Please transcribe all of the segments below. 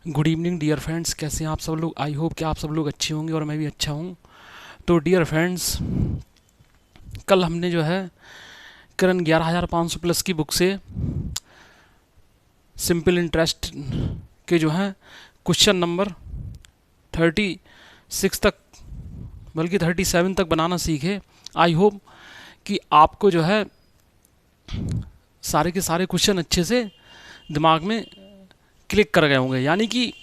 Good evening dear friends, कैसे हैं आप सब लोग। आई होप कि आप सब लोग अच्छे होंगे और मैं भी अच्छा हूँ। तो डियर फ्रेंड्स, कल हमने जो है करण 11,500 प्लस की बुक से सिंपल इंटरेस्ट के जो है क्वेश्चन नंबर 36 तक, बल्कि 37 तक बनाना सीखे। आई होप कि आपको जो है सारे के सारे क्वेश्चन अच्छे से दिमाग में क्लिक कर गए होंगे, यानी कि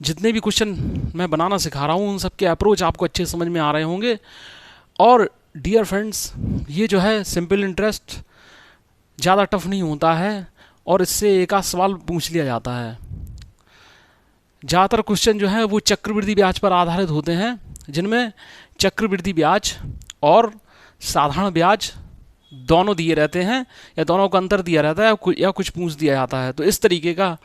जितने भी क्वेश्चन मैं बनाना सिखा रहा हूँ उन सब के अप्रोच आपको अच्छे समझ में आ रहे होंगे। और डियर फ्रेंड्स, ये जो है सिंपल इंटरेस्ट ज़्यादा टफ नहीं होता है और इससे एक आध सवाल पूछ लिया जाता है। ज़्यादातर क्वेश्चन जो है वो चक्रवृद्धि ब्याज पर आधारित होते हैं, जिनमें चक्रवृद्धि ब्याज और साधारण ब्याज दोनों दिए रहते हैं या दोनों का अंतर दिया रहता है या कुछ पूछ दिया जाता है। तो इस तरीके का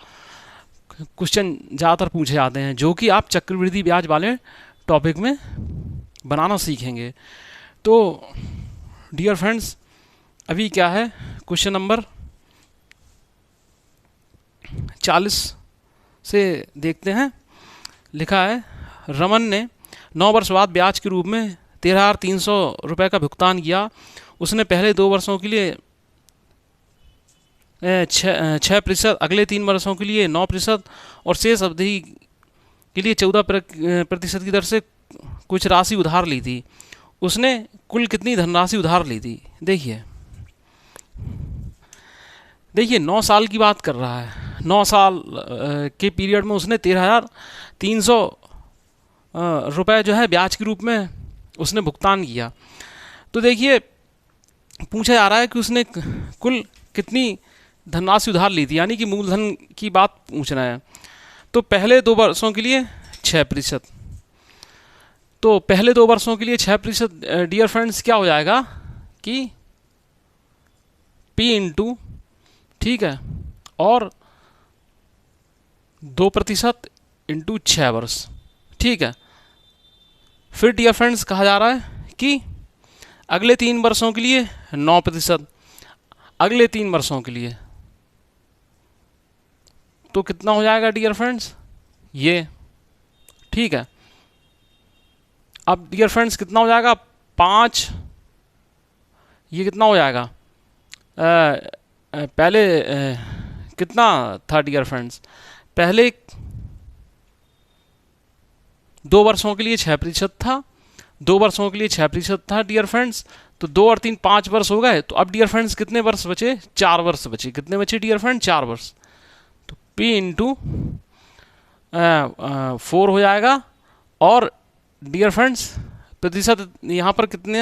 क्वेश्चन ज़्यादातर पूछे जाते हैं जो कि आप चक्रवृद्धि ब्याज वाले टॉपिक में बनाना सीखेंगे। तो डियर फ्रेंड्स, अभी क्या है क्वेश्चन नंबर 40 से देखते हैं। लिखा है, रमन ने 9 वर्ष बाद ब्याज के रूप में 13,300 रुपये का भुगतान किया। उसने पहले 2 वर्षों के लिए 6%, अगले 3 वर्षों के लिए 9% और शेष अवधि के लिए 14% की दर से कुछ राशि उधार ली थी। उसने कुल कितनी धनराशि उधार ली थी? देखिए 9 साल की बात कर रहा है। 9 साल के पीरियड में उसने 13,300 रुपये जो है ब्याज के रूप में उसने भुगतान किया। तो देखिए पूछा जा रहा है कि उसने कुल कितनी धनराशि उधार ली थी, यानी कि मूलधन की बात पूछना है। तो पहले 2 वर्षों के लिए 6%, तो पहले 2 वर्षों के लिए 6%, डियर फ्रेंड्स क्या हो जाएगा कि P इंटू, ठीक है, और 2% इंटू 6 वर्ष, ठीक है। फिर डियर फ्रेंड्स कहा जा रहा है कि अगले 3 वर्षों के लिए 9%, अगले 3 वर्षों के लिए तो कितना हो जाएगा डियर फ्रेंड्स ये, ठीक है। अब डियर फ्रेंड्स कितना हो जाएगा 5, ये कितना हो जाएगा पहले कितना था डियर फ्रेंड्स, पहले 2 वर्षों के लिए 6% था, 2 वर्षों के लिए 6% था डियर फ्रेंड्स। तो 2 और 3 5 वर्ष हो गए। तो अब डियर फ्रेंड्स कितने वर्ष बचे? 4 वर्ष बचे। कितने बचे डियर फ्रेंड? 4 वर्ष। तो P इंटू 4 हो जाएगा और डियर फ्रेंड्स प्रतिशत यहाँ पर कितने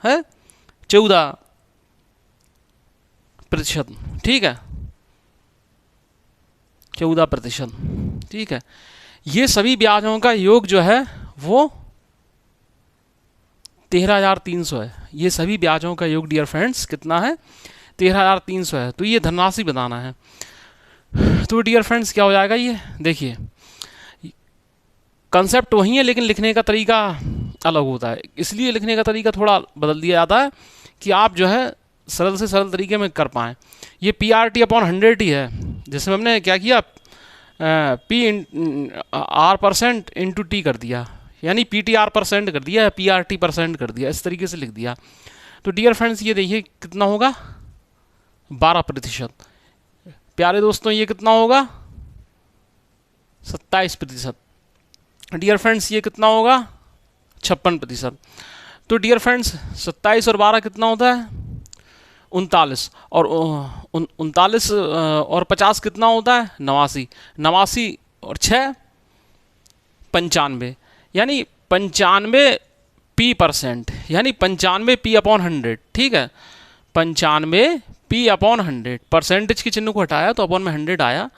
है? 14%, ठीक है, 14%, ठीक है। ये सभी ब्याजों का योग जो है वो 13,300 है। ये सभी ब्याजों का योग डियर फ्रेंड्स कितना है? 13,300 है। तो ये धनराशि बताना है। तो डियर फ्रेंड्स क्या हो जाएगा ये, देखिए कंसेप्ट वही है लेकिन लिखने का तरीका अलग होता है, इसलिए लिखने का तरीका थोड़ा बदल दिया जाता है कि आप जो है सरल से सरल तरीके में कर पाएँ। ये PRT/100 ही है, जिसमें हमने क्या किया, R% इंटू T कर दिया, यानी PTR% कर दिया, PRT% कर दिया, इस तरीके से लिख दिया। तो डियर फ्रेंड्स ये देखिए कितना होगा 12%। प्यारे दोस्तों ये कितना होगा 27%। डियर फ्रेंड्स ये कितना होगा 56%। तो डियर फ्रेंड्स 27 और 12 कितना होता है 39, और 39 और 50 कितना होता है 89, 89 और 6 95, यानी 95P%, यानी 95P/100, ठीक है, 95P/100। परसेंटेज के चिन्ह को हटाया तो अपॉन में 100 आया,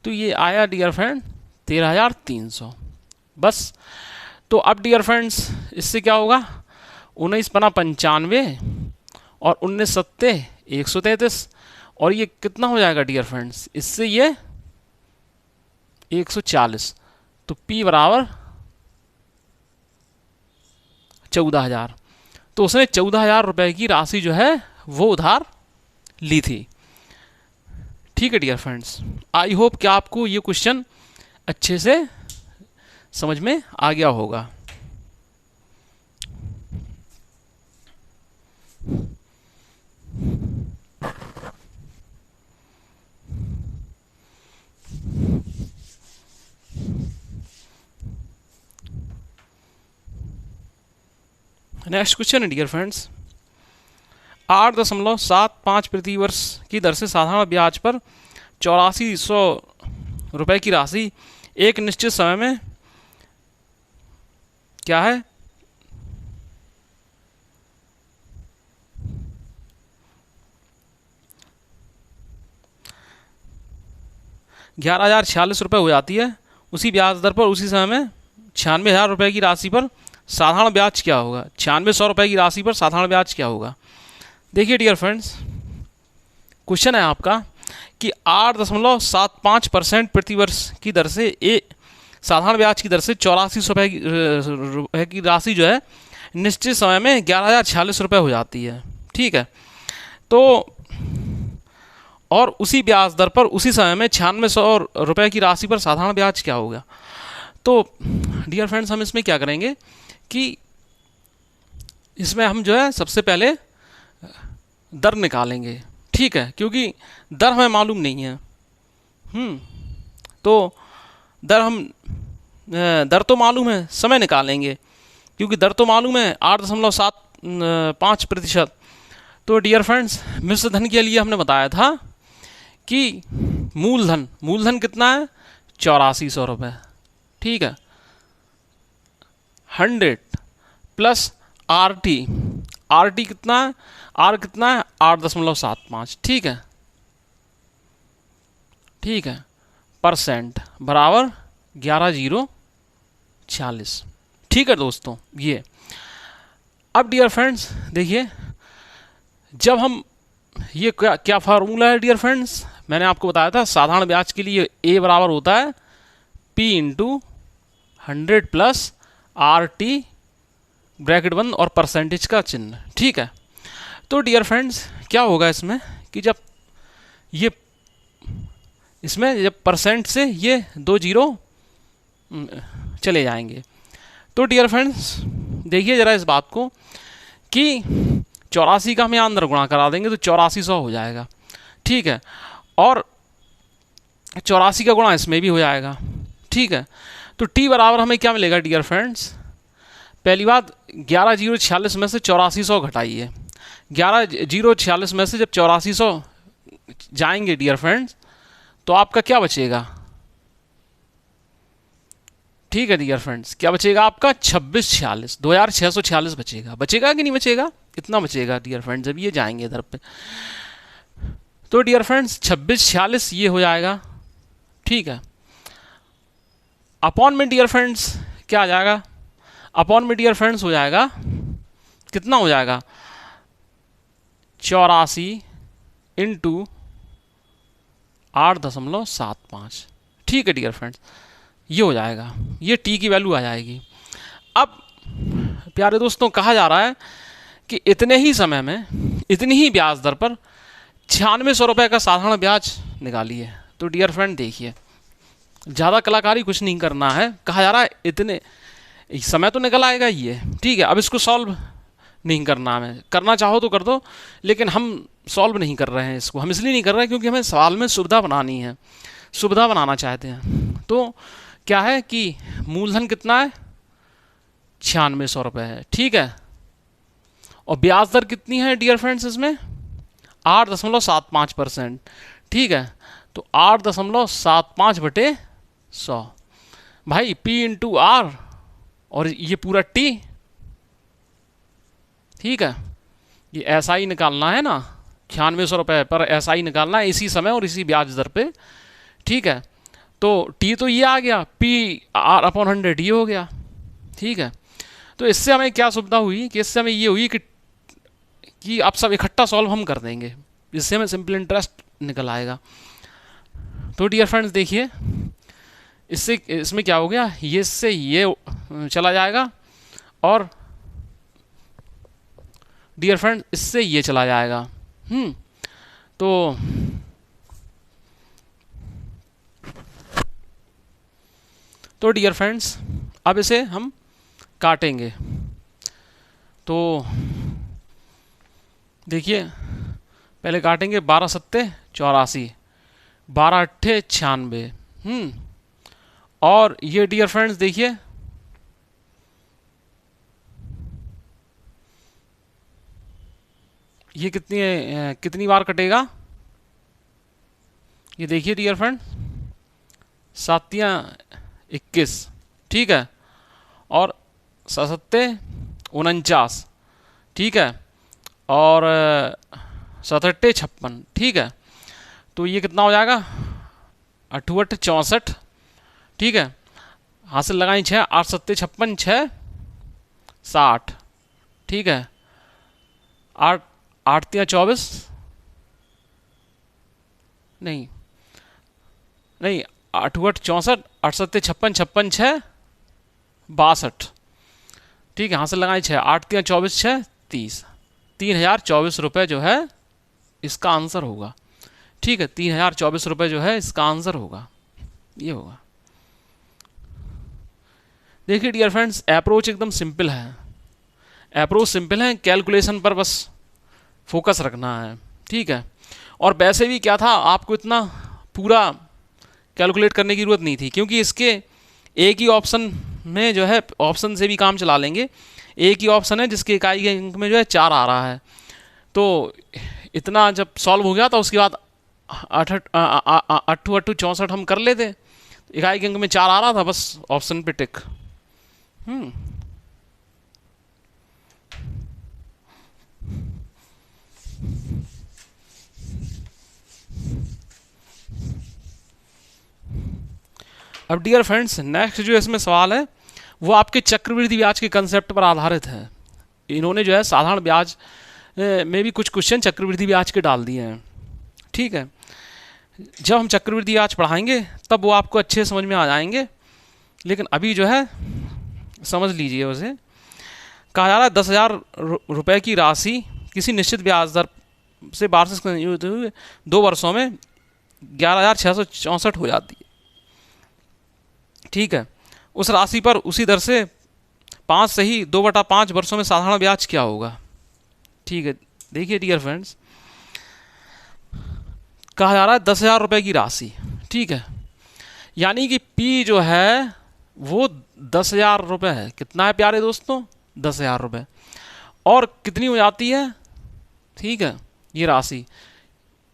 तो ये आया डियर फ्रेंड 13,300 बस। तो अब डियर फ्रेंड्स इससे क्या होगा, 19 बना 95 और 19 सत्ते 133, और ये कितना हो जाएगा डियर फ्रेंड्स, इससे ये 140। तो P बराबर 14,000। तो उसने 14,000 रुपये की राशि जो है वो उधार ली थी, ठीक है डियर फ्रेंड्स। आई होप कि आपको ये क्वेश्चन अच्छे से समझ में आ गया होगा। नेक्स्ट क्वेश्चन है डियर फ्रेंड्स, 8.75 प्रति वर्ष की दर से साधारण ब्याज पर 8400 रुपये की राशि एक निश्चित समय में क्या है 11,046 रुपये हो जाती है। उसी ब्याज दर पर उसी समय में 96,000 रुपये की राशि पर साधारण ब्याज क्या होगा? 9600 रुपये की राशि पर साधारण ब्याज क्या होगा? देखिए डियर फ्रेंड्स, क्वेश्चन है आपका कि 8.75% प्रति वर्ष की दर से साधारण ब्याज की दर से 8400 रुपये की राशि जो है निश्चित समय में 11,046 रुपये हो जाती है। ठीक है, तो और उसी ब्याज दर पर उसी समय में 9600 रुपये की राशि पर साधारण ब्याज क्या होगा? तो डियर फ्रेंड्स, हम इसमें क्या करेंगे कि इसमें हम जो है सबसे पहले दर निकालेंगे। ठीक है, क्योंकि दर हमें मालूम नहीं है। तो दर तो मालूम है, समय निकालेंगे क्योंकि दर तो मालूम है 8.75%। तो डियर फ्रेंड्स, मिश्र धन के लिए हमने बताया था कि मूलधन कितना है? 8400 रुपये। ठीक है, 100 प्लस आर टी कितना है? आर कितना है? 8.75। ठीक है, ठीक है, परसेंट बराबर 11,046। ठीक है दोस्तों, ये अब डियर फ्रेंड्स देखिए, जब हम ये क्या फार्मूला है डियर फ्रेंड्स, मैंने आपको बताया था साधारण ब्याज के लिए ए बराबर होता है P into 100 plus R T bracket बंद और परसेंटेज का चिन्ह। ठीक है, तो डियर फ्रेंड्स क्या होगा इसमें कि जब परसेंट से ये 2 जीरो चले जाएंगे, तो डियर फ्रेंड्स देखिए ज़रा इस बात को कि 84 का हम यहाँ अंदर गुणा करा देंगे तो 8400 हो जाएगा। ठीक है, और 84 का गुणा इसमें भी हो जाएगा। ठीक है, तो टी बराबर हमें क्या मिलेगा डियर फ्रेंड्स? पहली बात, 11,046 में से 8400 घटाइए। 11,046 में से जब 8400 जाएंगे डियर फ्रेंड्स, तो आपका क्या बचेगा? ठीक है डियर फ्रेंड्स, क्या बचेगा आपका? 2646 बचेगा कि नहीं बचेगा? कितना बचेगा डियर फ्रेंड्स जब ये जाएंगे इधर पे? तो डियर फ्रेंड्स 2646 ये हो जाएगा। ठीक है, अपॉन में डियर फ्रेंड्स क्या आ जाएगा? अपॉन में डियर फ्रेंड्स हो जाएगा, कितना हो जाएगा? 84 इंटू 8.75। ठीक है डियर फ्रेंड्स, ये हो जाएगा, ये टी की वैल्यू आ जाएगी। अब प्यारे दोस्तों, कहा जा रहा है कि इतने ही समय में इतनी ही ब्याज दर पर 9600 रुपये का साधारण ब्याज निकालिए। तो डियर फ्रेंड देखिए, ज़्यादा कलाकारी कुछ नहीं करना है। कहा जा रहा है इतने समय तो निकल आएगा ये। ठीक है, अब इसको सॉल्व नहीं करना हमें, करना चाहो तो कर दो, लेकिन हम सॉल्व नहीं कर रहे हैं इसको। हम इसलिए नहीं कर रहे हैं क्योंकि हमें सवाल में सुविधा बनानी है, सुविधा बनाना चाहते हैं। तो क्या है कि मूलधन कितना है? 9600 रुपये है। ठीक है, और ब्याज दर कितनी है डियर फ्रेंड्स इसमें? 8.75%। ठीक है, तो 8.75/100 भाई P इंटू आर और ये पूरा T। ठीक है, ये ऐसा ही निकालना है ना, 9600 रुपये पर ऐसा ही निकालना है, इसी समय और इसी ब्याज दर पे। ठीक है, तो T तो ये आ गया, P R/100 ये हो गया। ठीक है, तो इससे हमें क्या सुविधा हुई कि इससे हमें ये हुई कि आप सब इकट्ठा सॉल्व हम कर देंगे, जिससे हमें सिंपल इंटरेस्ट निकल आएगा। तो डियर फ्रेंड्स देखिए, इसमें क्या हो गया, ये इससे ये चला जाएगा और डियर फ्रेंड्स इससे ये चला जाएगा। तो तो डियर फ्रेंड्स अब इसे हम काटेंगे। तो देखिए पहले काटेंगे 12 सत्ते 84, 12 अट्ठे 96। और ये डियर फ्रेंड्स देखिए ये कितनी बार कटेगा, ये देखिए डियर फ्रेंड, 7 या 21, ठीक है, और 7 49, ठीक है, और 7 56, ठीक है। तो ये कितना हो जाएगा 8 64, ठीक है, हासिल लगाई 6, 8 7 56, 6 60, ठीक है, 8 8 या 24, नहीं 8 64, 8 7 56, 56 6 62, ठीक है, हासिल लगाई 6, 8 या 24, 6 30, 3024 रुपये जो है इसका आंसर होगा, ठीक है, 3024 रुपये जो है इसका आंसर होगा, ये होगा। देखिए डियर फ्रेंड्स अप्रोच एकदम सिंपल है, अप्रोच सिंपल है, कैलकुलेशन पर बस फोकस रखना है, ठीक है। और वैसे भी क्या था, आपको इतना पूरा कैलकुलेट करने की ज़रूरत नहीं थी, क्योंकि इसके एक ही ऑप्शन में जो है, ऑप्शन से भी काम चला लेंगे, एक ही ऑप्शन है जिसके इकाई के अंक में जो है 4 आ रहा है। तो इतना जब सॉल्व हो गया तो उसके बाद 8 8 64 हम कर लेते, इकाई के अंक में 4 आ रहा था, बस ऑप्शन पे टिक। अब डियर फ्रेंड्स नेक्स्ट जो इसमें सवाल है वो आपके चक्रवृद्धि ब्याज के कंसेप्ट पर आधारित है। इन्होंने जो है साधारण ब्याज में भी कुछ क्वेश्चन चक्रवृद्धि ब्याज के डाल दिए हैं, ठीक है। जब हम चक्रवृद्धि ब्याज पढ़ाएंगे तब वो आपको अच्छे समझ में आ जाएंगे, लेकिन अभी जो है समझ लीजिए उसे। कहा जा रहा है 10,000 रुपये की राशि किसी निश्चित ब्याज दर से वार्षिक संयोजित हुए 2 वर्षों में 11,664 हो जाती है, ठीक है। उस राशि पर उसी दर से 5 सही 2/5 वर्षों में साधारण ब्याज क्या होगा, ठीक है। देखिए डियर फ्रेंड्स कहा जा रहा है 10,000 रुपये की राशि, ठीक है, यानी कि P जो है वो 10,000 रुपये है। कितना है प्यारे दोस्तों, 10,000 रुपये, और कितनी हो जाती है, ठीक है, ये राशि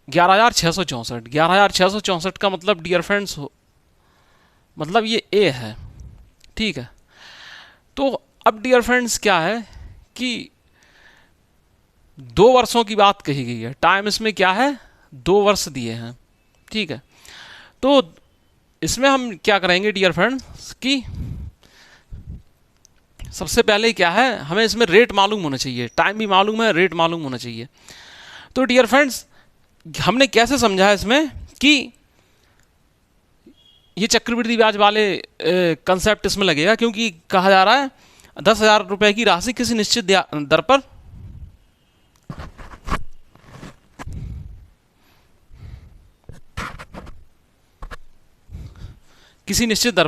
11,664। 11,664 का मतलब डियर फ्रेंड्स मतलब ये A है, ठीक है। तो अब डियर फ्रेंड्स क्या है कि 2 वर्षों की बात कही गई है, टाइम इसमें क्या है 2 वर्ष दिए हैं, ठीक है। तो इसमें हम क्या करेंगे डियर फ्रेंड्स कि सबसे पहले क्या है, हमें इसमें रेट मालूम होना चाहिए, टाइम भी मालूम है, रेट मालूम होना चाहिए। तो डियर फ्रेंड्स हमने कैसे समझा है इसमें कि ये चक्रवृद्धि ब्याज वाले कंसेप्ट इसमें लगेगा, क्योंकि कहा जा रहा है 10,000 रुपये की राशि किसी निश्चित दर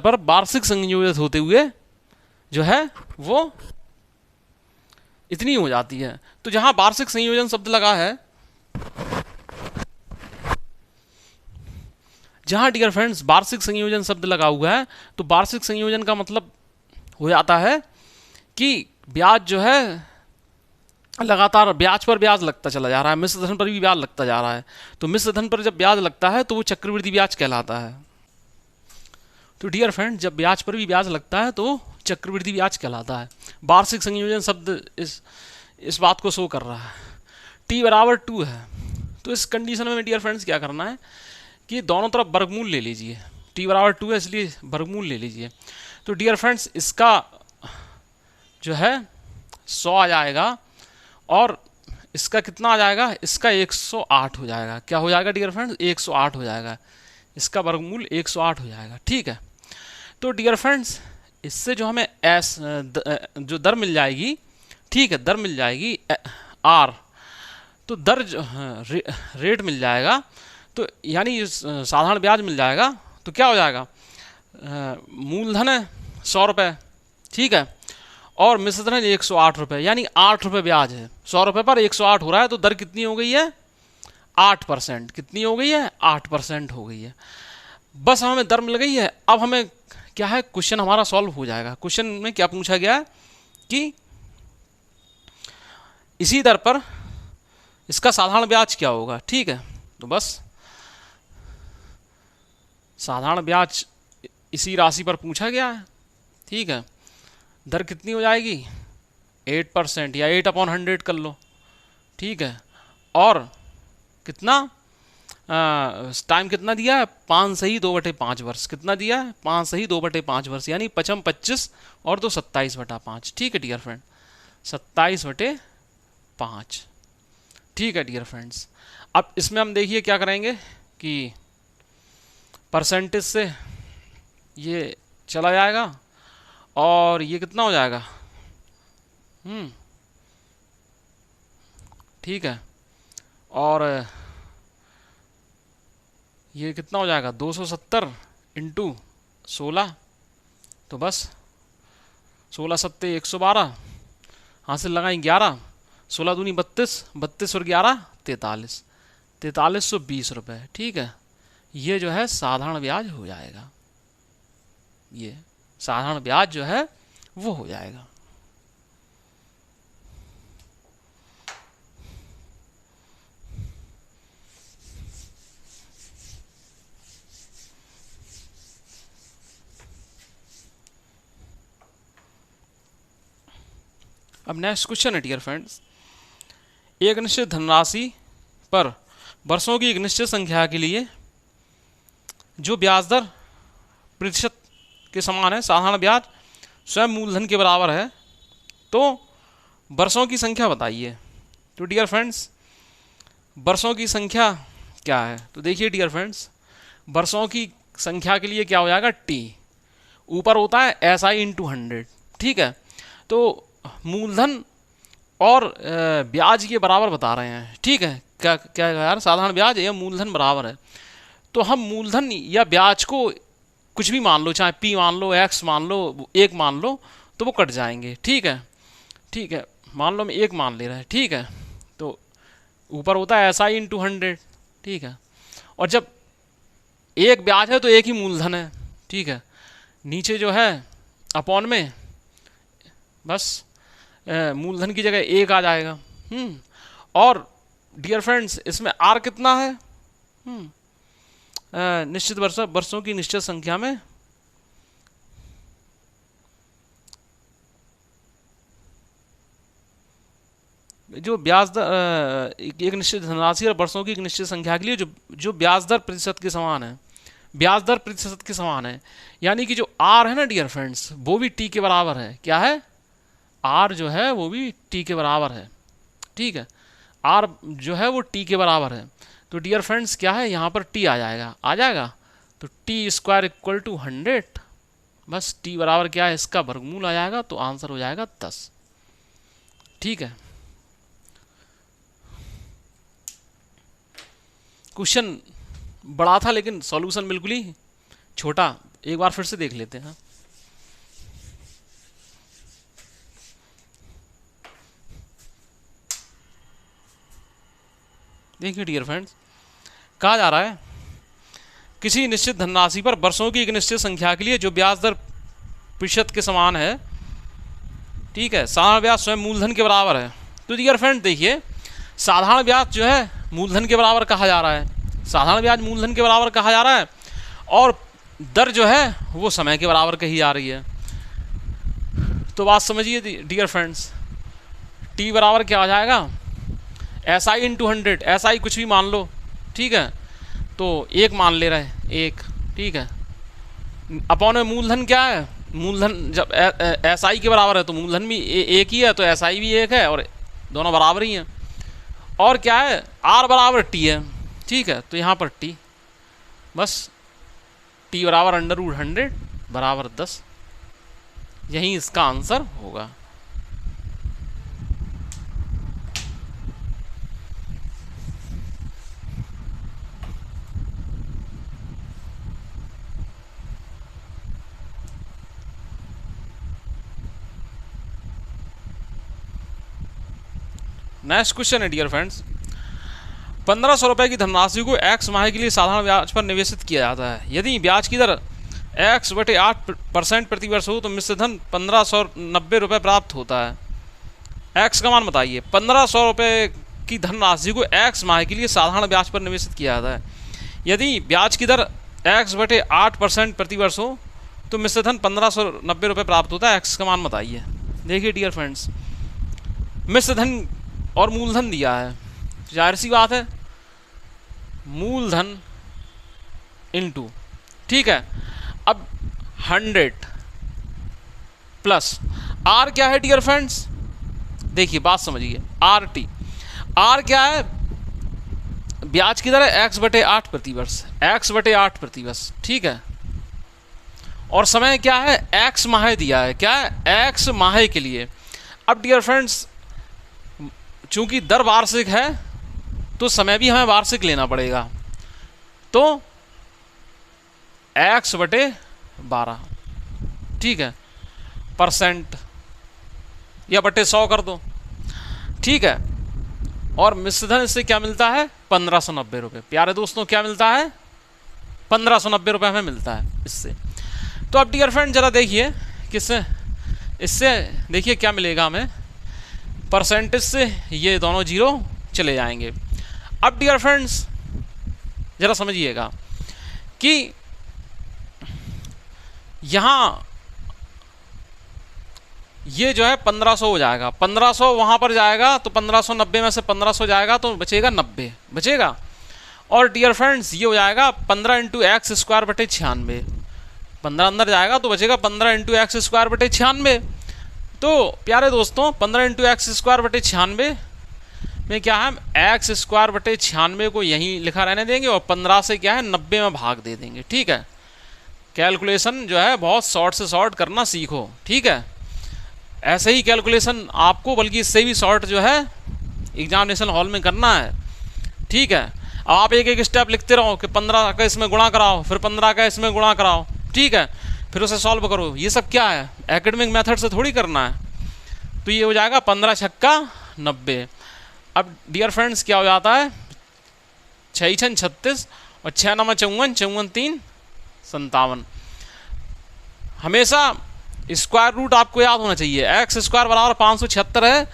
पर वार्षिक संयोजित होते हुए जो है वो इतनी हो जाती है। तो जहां वार्षिक संयोजन शब्द लगा है, जहां डियर फ्रेंड्स वार्षिक संयोजन शब्द लगा हुआ है, तो वार्षिक संयोजन का मतलब हो जाता है कि ब्याज जो है लगातार ब्याज पर ब्याज लगता चला जा रहा है, मिश्र धन पर भी ब्याज लगता जा रहा है। तो मिश्र धन पर जब ब्याज लगता है तो वो चक्रवृद्धि ब्याज कहलाता है। तो डियर फ्रेंड जब ब्याज पर भी ब्याज लगता है तो चक्रवृद्धि ब्याज कहलाता है। वार्षिक संयोजन शब्द इस बात को शो कर रहा है। t बराबर 2 है, तो इस कंडीशन में डियर फ्रेंड्स क्या करना है कि दोनों तरफ वर्गमूल ले लीजिए। t बराबर 2 है इसलिए वर्गमूल ले लीजिए। तो डियर फ्रेंड्स इसका जो है 100 आ जाएगा, और इसका कितना आ जाएगा, इसका 108 हो जाएगा। क्या हो जाएगा डियर फ्रेंड्स, 108 हो जाएगा, इसका वर्गमूल 108 हो जाएगा, ठीक है। तो डियर फ्रेंड्स इससे जो हमें जो दर मिल जाएगी, ठीक है, दर मिल जाएगी R, तो दर रेट मिल जाएगा, तो यानी साधारण ब्याज मिल जाएगा। तो क्या हो जाएगा, मूलधन है 100 रुपये, ठीक है, और मिश्र धन 108 रुपये, यानी 8 रुपये ब्याज है। 100 रुपये पर 108 हो रहा है, तो दर कितनी हो गई है? 8%। कितनी हो गई है? 8% हो गई है। बस हमें दर मिल गई है। अब हमें क्या है, क्वेश्चन हमारा सॉल्व हो जाएगा। क्वेश्चन में क्या पूछा गया है कि इसी दर पर इसका साधारण ब्याज क्या होगा, ठीक है। तो बस साधारण ब्याज इसी राशि पर पूछा गया है, ठीक है। दर कितनी हो जाएगी? 8% या 8/100 कर लो, ठीक है। और कितना टाइम कितना दिया है? 5 सही 2/5 वर्ष। कितना दिया है? 5 सही 2/5 वर्ष, यानी 55 25 और तो 27/5, ठीक है डियर फ्रेंड, 27/5, ठीक है डियर फ्रेंड्स। अब इसमें हम देखिए क्या करेंगे कि परसेंटेज से ये चला जाएगा और ये कितना हो जाएगा, ठीक है, और ये कितना हो जाएगा? 270 इंटू 16, तो बस 16 सत्ते 112, हासिल लगाएं 11, 16 दूनी 32, 32 और 11 43, 4320 रुपये, ठीक है। ये जो है साधारण ब्याज हो जाएगा, ये साधारण ब्याज जो है वो हो जाएगा। अब नेक्स्ट क्वेश्चन है डियर फ्रेंड्स, एक निश्चित धनराशि पर वर्षों की एक निश्चित संख्या के लिए जो ब्याज दर प्रतिशत के समान है, साधारण ब्याज स्वयं मूलधन के बराबर है, तो वर्षों की संख्या बताइए। तो डियर फ्रेंड्स वर्षों की संख्या क्या है? तो देखिए डियर फ्रेंड्स, वर्षों की संख्या के लिए क्या हो जाएगा? टी, ऊपर होता है SI इंटू 100, ठीक है। तो मूलधन और ब्याज के बराबर बता रहे हैं, ठीक है। क्या क्या यार, साधारण ब्याज या मूलधन बराबर है, तो हम मूलधन या ब्याज को कुछ भी मान लो, चाहे P मान लो, X मान लो, 1 मान लो, तो वो कट जाएंगे, ठीक है, ठीक है। मान लो हम 1 मान ले रहे हैं, ठीक है। तो ऊपर होता है SI इंटू 100, ठीक है, और जब एक ब्याज है तो एक ही मूलधन है, ठीक है। नीचे जो है अपॉन में बस मूलधन की जगह 1 आ जाएगा। और डियर फ्रेंड्स इसमें R कितना है? निश्चित वर्षों की निश्चित संख्या में जो ब्याज दर एक निश्चित धनराशि और वर्षों की एक निश्चित संख्या के लिए जो ब्याज दर प्रतिशत के समान है, ब्याज दर प्रतिशत के समान है, यानी कि जो R है ना डियर फ्रेंड्स, वो भी T के बराबर है। क्या है? R जो है वो भी T के बराबर है, ठीक है। R जो है वो T के बराबर है, तो डियर फ्रेंड्स क्या है, यहाँ पर T आ जाएगा, तो T स्क्वायर इक्वल टू 100, बस T बराबर क्या है, इसका वर्गमूल आ जाएगा, तो आंसर हो जाएगा 10, ठीक है। क्वेश्चन बड़ा था लेकिन सॉल्यूशन बिल्कुल ही छोटा, एक बार फिर से देख लेते हैं। देखिए डियर फ्रेंड्स, कहा जा रहा है किसी निश्चित धनराशि पर वर्षों की एक निश्चित संख्या के लिए जो ब्याज दर प्रतिशत के समान है, ठीक है, साधारण ब्याज स्वयं मूलधन के बराबर है। तो डियर फ्रेंड देखिए, साधारण ब्याज जो है मूलधन के बराबर कहा जा रहा है, साधारण ब्याज मूलधन के बराबर कहा जा रहा है, और दर जो है वो समय के बराबर कही जा रही है। तो बात समझिए डियर फ्रेंड्स, T बराबर क्या आ जाएगा? SI इंटू 100, SI कुछ भी मान लो, ठीक है, तो 1 मान ले रहे हैं, 1, ठीक है। अपॉन में मूलधन क्या है? मूलधन जब SI के बराबर है तो मूलधन भी 1 ही है, तो SI भी 1 है, और दोनों बराबर ही हैं। और क्या है? R बराबर T है, ठीक है, तो यहाँ पर T, बस T बराबर √100 बराबर 10, यही इसका आंसर होगा। नेक्स्ट क्वेश्चन है डियर फ्रेंड्स, 1500 रुपये की धनराशि को x माह के लिए साधारण ब्याज पर निवेशित किया जाता है। यदि ब्याज की दर x/8% प्रतिवर्ष हो तो मिश्र धन 1590 रुपये प्राप्त होता है। x का मान बताइए। 1500 रुपये की धनराशि को x माह के लिए साधारण ब्याज पर निवेशित किया जाता है। यदि ब्याज की दर x/8% प्रतिवर्ष हो तो मिश्र धन 1590 रुपये प्राप्त होता है। x का मान बताइए। देखिए डियर फ्रेंड्स, मिश्र धन और मूलधन दिया है, जाहिर सी बात है मूलधन इनटू, ठीक है। अब 100 प्लस आर क्या है डियर फ्रेंड्स, देखिए बात समझिए, RT, आर क्या है, ब्याज की दर है x/8 प्रतिवर्ष, x/8 प्रतिवर्ष, ठीक है। और समय क्या है, x माह दिया है, क्या है, x माह के लिए। अब डियर फ्रेंड्स चूंकि दर वार्षिक है तो समय भी हमें वार्षिक लेना पड़ेगा, तो x/12, ठीक है, परसेंट या बटे 100 कर दो, ठीक है। और मिश्रधन इससे क्या मिलता है, 1590 रुपये। प्यारे दोस्तों क्या मिलता है, 1590 रुपये हमें मिलता है इससे। तो अब डियर फ्रेंड जरा देखिए किससे, इससे देखिए क्या मिलेगा हमें, परसेंटेज से ये दोनों जीरो चले जाएंगे। अब डियर फ्रेंड्स जरा समझिएगा कि यहाँ ये जो है 1500 हो जाएगा, 1500 वहाँ पर जाएगा तो 1590 में से 1500 जाएगा तो बचेगा 90 बचेगा। और डियर फ्रेंड्स ये हो जाएगा 15 × x²/96, 15 अंदर जाएगा तो बचेगा 15 × x²/96। तो प्यारे दोस्तों 15 × x²/96 में क्या है, x²/96 को यहीं लिखा रहने देंगे और 15 से क्या है 90 में भाग दे देंगे, ठीक है। कैलकुलेशन जो है बहुत शॉर्ट से शॉर्ट करना सीखो, ठीक है। ऐसे ही कैलकुलेशन आपको बल्कि इससे भी शॉर्ट जो है एग्जामिनेशन हॉल में करना है, ठीक है। अब आप एक एक स्टेप लिखते रहो कि 15 का इसमें गुणा कराओ, फिर 15 का इसमें गुणा कराओ, ठीक है, फिर उसे सॉल्व करो। ये सब क्या है, एकेडमिक मेथड से थोड़ी करना है। तो ये हो जाएगा 15 छक्का 90। अब डियर फ्रेंड्स क्या हो जाता है, 6 × 36 और 6 × 9 = 54, 54 × 3 = 57। हमेशा स्क्वायर रूट आपको याद होना चाहिए। x² = 576 है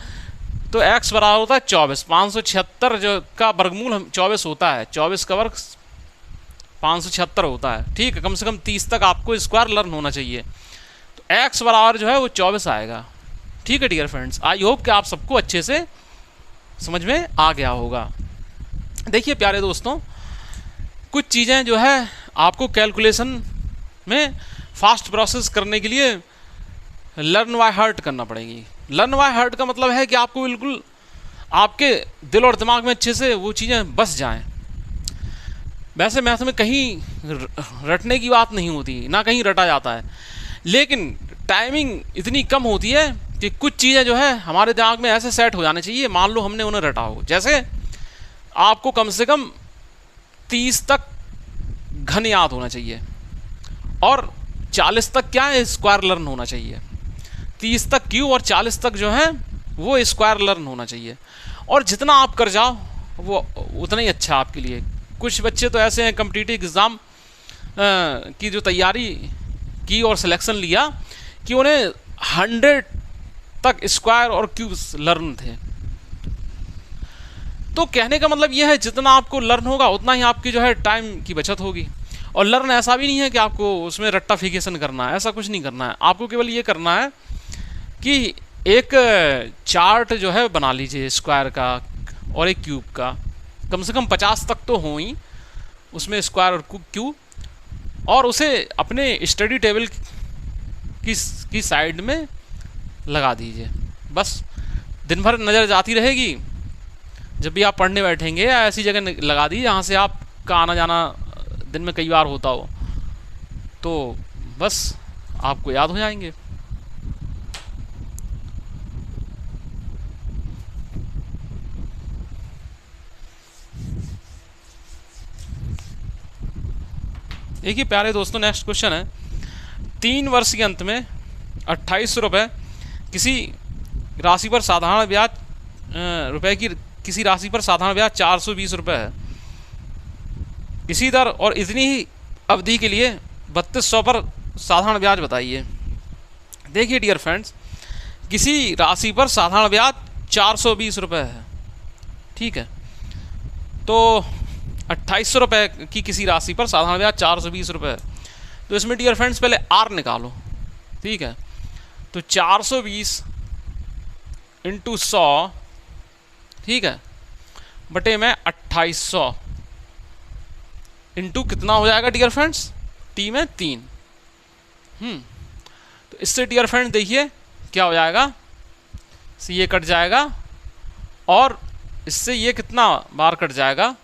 तो x बराबर होता है 24। 576 जो का वर्गमूल 24 होता है, 24 का वर्ग 576 होता है, ठीक है। कम से कम 30 तक आपको स्क्वायर लर्न होना चाहिए। तो x बराबर जो है वो 24 आएगा, ठीक है डियर फ्रेंड्स। आई होप कि आप सबको अच्छे से समझ में आ गया होगा। देखिए प्यारे दोस्तों कुछ चीज़ें जो है आपको कैलकुलेशन में फास्ट प्रोसेस करने के लिए लर्न बाय हार्ट करना पड़ेगी। लर्न बाय हार्ट का मतलब है कि आपको बिल्कुल आपके दिल और दिमाग में अच्छे से वो चीज़ें बस जाएं। वैसे मैथ में कहीं रटने की बात नहीं होती, ना कहीं रटा जाता है, लेकिन टाइमिंग इतनी कम होती है कि कुछ चीज़ें जो है हमारे दिमाग में ऐसे सेट हो जाने चाहिए, मान लो हमने उन्हें रटा हो। जैसे आपको कम से कम 30 तक घन याद होना चाहिए और 40 तक क्या है, स्क्वायर लर्न होना चाहिए। 30 तक क्यूब और 40 तक जो है वो स्क्वायर लर्न होना चाहिए। और जितना आप कर जाओ वो उतना ही अच्छा आपके लिए। कुछ बच्चे तो ऐसे हैं कॉम्पिटिटिव एग्ज़ाम की जो तैयारी की और सिलेक्शन लिया कि उन्हें 100 तक स्क्वायर और क्यूब्स लर्न थे। तो कहने का मतलब यह है जितना आपको लर्न होगा उतना ही आपकी जो है टाइम की बचत होगी। और लर्न ऐसा भी नहीं है कि आपको उसमें रट्टाफिकेशन करना है, ऐसा कुछ नहीं करना है। आपको केवल ये करना है कि एक चार्ट जो है बना लीजिए स्क्वायर का और एक क्यूब का, कम से कम 50 तक तो हो ही उसमें स्क्वायर और क्यूब, और उसे अपने स्टडी टेबल की साइड में लगा दीजिए। बस दिन भर नज़र जाती रहेगी, जब भी आप पढ़ने बैठेंगे या ऐसी जगह लगा दीजिए जहाँ से आपका आना जाना दिन में कई बार होता हो, तो बस आपको याद हो जाएंगे। देखिए प्यारे दोस्तों नेक्स्ट क्वेश्चन है, 3 वर्ष के अंत में 2800 रुपये किसी राशि पर साधारण ब्याज रुपए की किसी राशि पर साधारण ब्याज 420 रुपये है। इसी दर और इतनी ही अवधि के लिए 3200 पर साधारण ब्याज बताइए। देखिए डियर फ्रेंड्स, किसी राशि पर साधारण ब्याज 420 रुपये है, ठीक है। तो 2800 रुपये की किसी राशि पर साधारण ब्याज 420 रुपये है। तो इसमें डियर फ्रेंड्स पहले आर निकालो, ठीक है। तो 420 इंटू 100, ठीक है, बटे में 2800 इंटू कितना हो जाएगा डियर फ्रेंड्स, टी में 3। तो इससे डियर फ्रेंड्स देखिए क्या हो जाएगा, से ये कट जाएगा और इससे ये कितना बार कट जाएगा,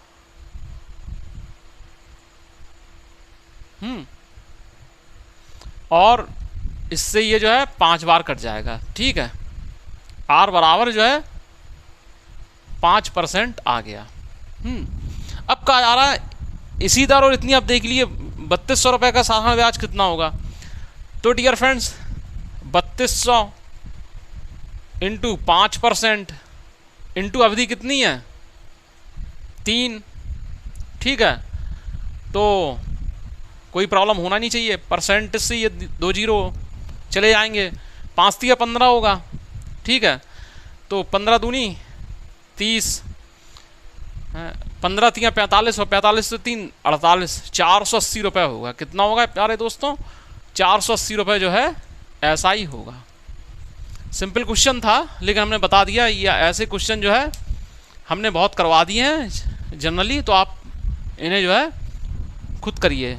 और इससे ये जो है 5 बार कट जाएगा, ठीक है। आर बराबर जो है 5% आ गया। अब कहा जा रहा है इसी दर और इतनी अवधि के लिए 3200 रुपये का साधारण ब्याज कितना होगा। तो डियर फ्रेंड्स 3200 इंटू 5% इंटू अवधि कितनी है, 3, ठीक है। तो कोई प्रॉब्लम होना नहीं चाहिए, परसेंट से ये 2 जीरो चले जाएंगे, 5 तिया 15 होगा, ठीक है। तो 15 दूनी 30, 15 तिया 45 और 45 से 3 48, 480 रुपये होगा। कितना होगा प्यारे दोस्तों, 480 रुपये जो है ऐसा ही होगा। सिंपल क्वेश्चन था लेकिन हमने बता दिया, ये ऐसे क्वेश्चन जो है हमने बहुत करवा दिए हैं जनरली, तो आप इन्हें जो है खुद करिए।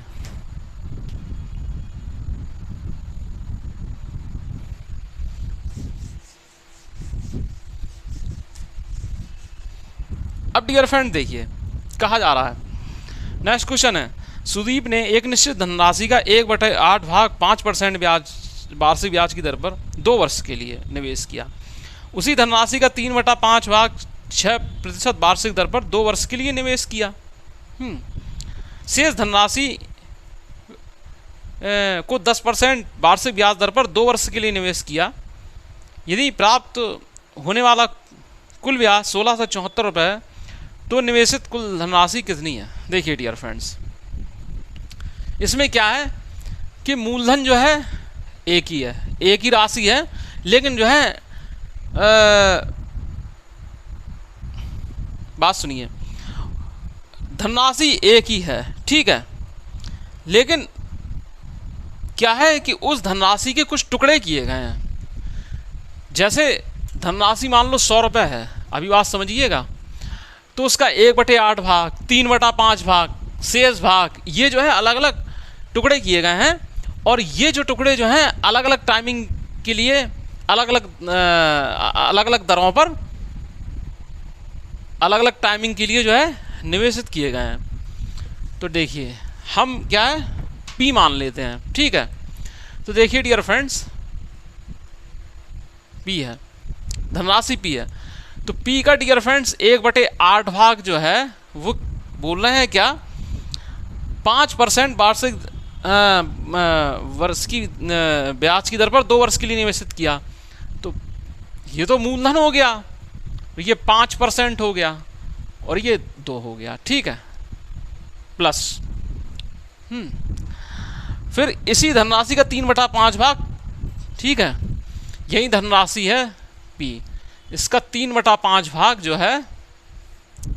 अब डियर फ्रेंड देखिए कहा जा रहा है, नेक्स्ट क्वेश्चन है, सुदीप ने एक निश्चित धनराशि का 1/8 भाग 5% ब्याज वार्षिक ब्याज की दर पर 2 वर्ष के लिए निवेश किया। उसी धनराशि का 3/5 भाग 6% वार्षिक दर पर 2 वर्ष के लिए निवेश किया। शेष धनराशि को 10% वार्षिक ब्याज दर पर 2 वर्ष के लिए निवेश किया। यदि प्राप्त होने वाला कुल ब्याज 1674 रुपये है तो निवेशित कुल धनराशि कितनी है। देखिए डियर फ्रेंड्स, इसमें क्या है कि मूलधन जो है एक ही है, एक ही राशि है, लेकिन जो है बात सुनिए, धनराशि एक ही है, ठीक है, लेकिन क्या है कि उस धनराशि के कुछ टुकड़े किए गए हैं। जैसे धनराशि मान लो 100 रुपये है, अभी बात समझिएगा, तो उसका 1/8 भाग, 3/5 भाग, शेष भाग, ये जो है अलग अलग टुकड़े किए गए हैं। और ये जो टुकड़े जो हैं अलग अलग टाइमिंग के लिए अलग अलग दरों पर अलग अलग टाइमिंग के लिए जो है निवेशित किए गए हैं। तो देखिए हम क्या है पी मान लेते हैं, ठीक है। तो देखिए डियर फ्रेंड्स, पी है, धनराशि पी है, तो पी का डियर फ्रेंड्स 1/8 भाग जो है वो बोल रहे हैं क्या, 5% वार्षिक वर्ष की ब्याज की दर पर 2 वर्ष के लिए निवेशित किया। तो ये तो मूलधन हो गया, ये 5% हो गया और ये 2 हो गया, ठीक है, प्लस फिर इसी धनराशि का 3/5 भाग, ठीक है, यही धनराशि है पी, इसका 3/5 भाग जो है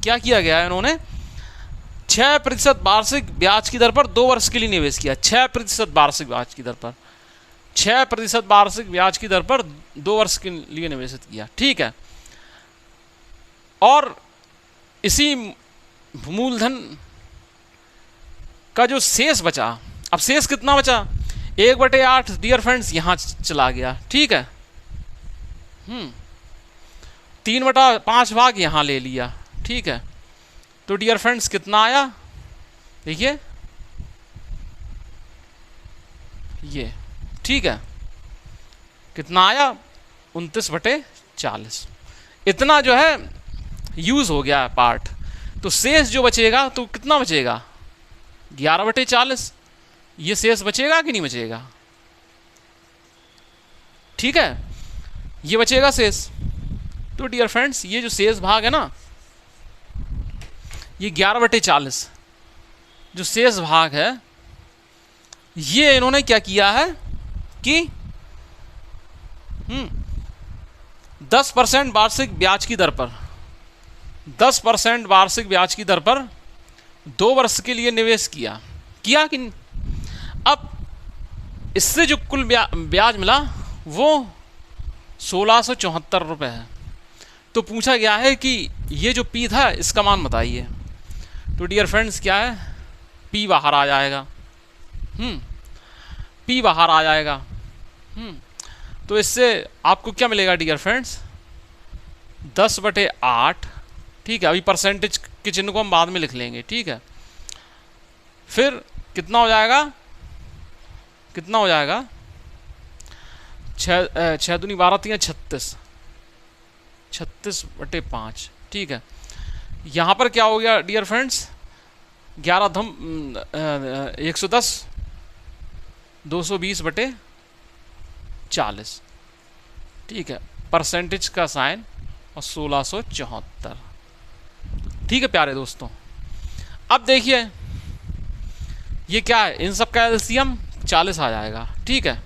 क्या किया गया है, इन्होंने 6% वार्षिक ब्याज की दर पर 2 वर्ष के लिए निवेश किया। 6% वार्षिक ब्याज की दर पर, 6% वार्षिक ब्याज की दर पर 2 वर्ष के लिए निवेशित किया, ठीक है। और इसी मूलधन का जो शेष बचा, अब शेष कितना बचा, 1/8 डियर फ्रेंड्स यहां चला गया, ठीक है, 3/5 भाग यहां ले लिया, ठीक है। तो डियर फ्रेंड्स कितना आया, देखिए ये, ठीक है, कितना आया 29/40। इतना जो है यूज हो गया पार्ट। तो शेष जो बचेगा तो कितना बचेगा, 11/40, ये शेष बचेगा कि नहीं बचेगा, ठीक है, ये बचेगा शेष, तो डियर फ्रेंड्स ये जो शेष भाग है ना, ये 11/40 जो शेष भाग है, ये इन्होंने क्या किया है कि 10% वार्षिक ब्याज की दर पर 10% वार्षिक ब्याज की दर पर 2 वर्ष के लिए निवेश किया कि नहीं? अब इससे जो कुल ब्याज मिला वो 1674 रुपये है। तो पूछा गया है कि ये जो पी था इसका मान बताइए। तो डियर फ्रेंड्स क्या है, पी बाहर आ जाएगा। पी बाहर आ जाएगा। तो इससे आपको क्या मिलेगा डियर फ्रेंड्स, 10/8। ठीक है, अभी परसेंटेज के चिन्ह को हम बाद में लिख लेंगे। ठीक है, फिर कितना हो जाएगा, 6 दूनी 12 3 36, 36/5। ठीक है, यहाँ पर क्या हो गया डियर फ्रेंड्स, 11 धम 110, 220/40। ठीक है, परसेंटेज का साइन और 1674। ठीक है प्यारे दोस्तों, अब देखिए ये क्या है, इन सब का एलसीएम 40 आ जाएगा। ठीक है,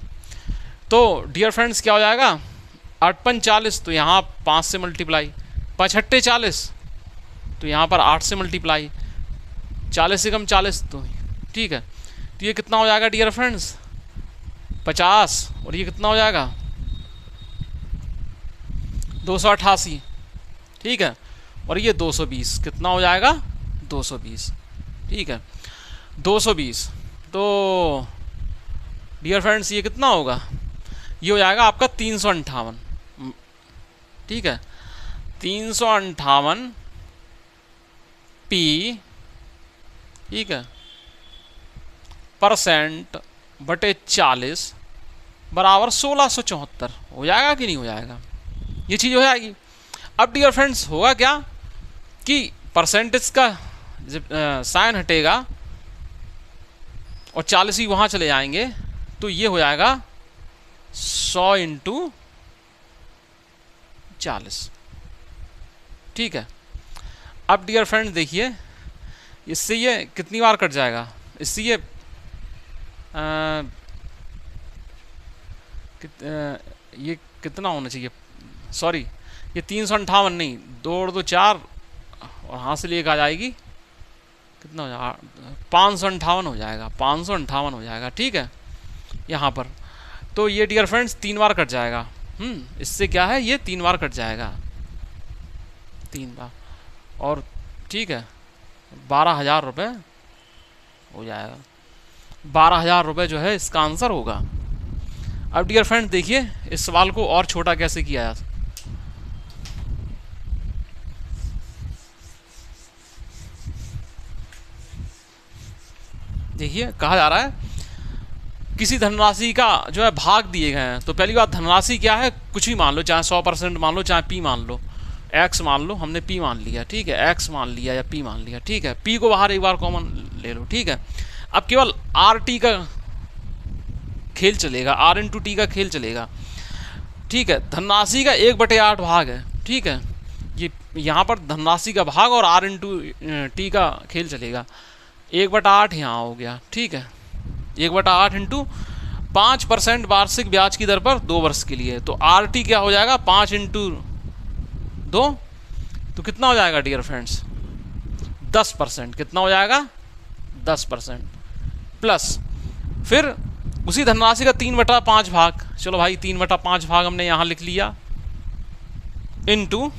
तो डियर फ्रेंड्स क्या हो जाएगा, 8×5 40, तो यहाँ 5 से मल्टीप्लाई, 5×8 40, तो यहाँ पर 8 से मल्टीप्लाई, 40 से कम 40 तो। ठीक है, तो ये कितना हो जाएगा डियर फ्रेंड्स, 50, और ये कितना हो जाएगा 288। ठीक है, और ये 220, कितना हो जाएगा 220। ठीक है, 220, तो डियर फ्रेंड्स ये कितना होगा, ये हो जाएगा आपका 358। ठीक है, 358 पी, ठीक है, %/40 बराबर 1674 हो जाएगा कि नहीं हो जाएगा, ये चीज़ हो जाएगी। अब डियर फ्रेंड्स होगा क्या कि परसेंटेज का साइन हटेगा और 40 ही वहाँ चले जाएंगे, तो ये हो जाएगा 100 × 40। ठीक है, अब डियर फ्रेंड्स देखिए इससे ये कितनी बार कट जाएगा, इससे ये ये कितना होना चाहिए, सॉरी ये 358 नहीं, 2 और 2 4, और हाथ से लेकर आ जाएगी, कितना हो जाएगा 558 हो जाएगा, 558 हो जाएगा। ठीक है, यहाँ पर तो ये डियर फ्रेंड्स 3 बार कट जाएगा। इससे क्या है, ये 3 बार कट जाएगा, 3 बार, और ठीक है 12,000 रुपये हो जाएगा। 12,000 रुपये जो है इसका आंसर होगा। अब डियर फ्रेंड्स देखिए इस सवाल को और छोटा कैसे किया जाए। देखिए कहा जा रहा है किसी धनराशि का जो है भाग दिए गए हैं। तो पहली बात, धनराशि क्या है, कुछ भी मान लो, चाहे 100% मान लो, चाहे पी मान लो, एक्स मान लो, हमने पी मान लिया। ठीक है, एक्स मान लिया या पी मान लिया। ठीक है, पी को बाहर एक बार कॉमन ले लो। ठीक है, अब केवल आर टी का खेल चलेगा, R × T का खेल चलेगा। ठीक है, धनराशि का 1/8 भाग है। ठीक है, ये यहाँ पर धनराशि का भाग और R × T का खेल चलेगा। 1/8 यहाँ हो गया। ठीक है, 1/8 × 5% वार्षिक ब्याज की दर पर 2 वर्ष के लिए। तो RT क्या हो जाएगा, 5 × 2, तो कितना हो जाएगा डियर फ्रेंड्स, 10%। कितना हो जाएगा, 10%, प्लस फिर उसी धनराशि का 3/5 भाग, चलो भाई 3/5 भाग हमने यहाँ लिख लिया, इनटू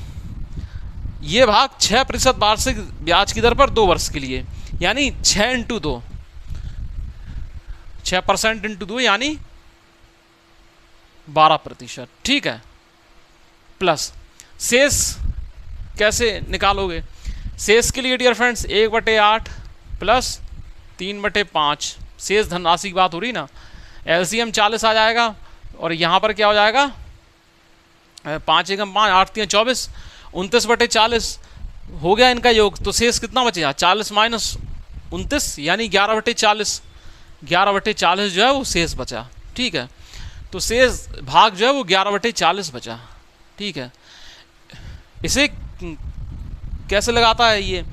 ये भाग 6% वार्षिक ब्याज की दर पर 2 वर्ष के लिए, यानी 6 × 2, 6% × 2 यानी 12%। ठीक है, प्लस शेष कैसे निकालोगे, शेष के लिए डियर फ्रेंड्स 1/8 प्लस 3/5, शेष धनराशि की बात हो रही ना, एलसीएम 40 आ जाएगा, और यहाँ पर क्या हो जाएगा, 5 × 5 8 × 24, 29/40 हो गया इनका योग। तो शेष कितना बचेगा, 40 - 29 यानी 11/40, 11/40 जो है वो शेष बचा। ठीक है, तो शेष भाग जो है वो 11/40 बचा। ठीक है, इसे कैसे लगाता है ये?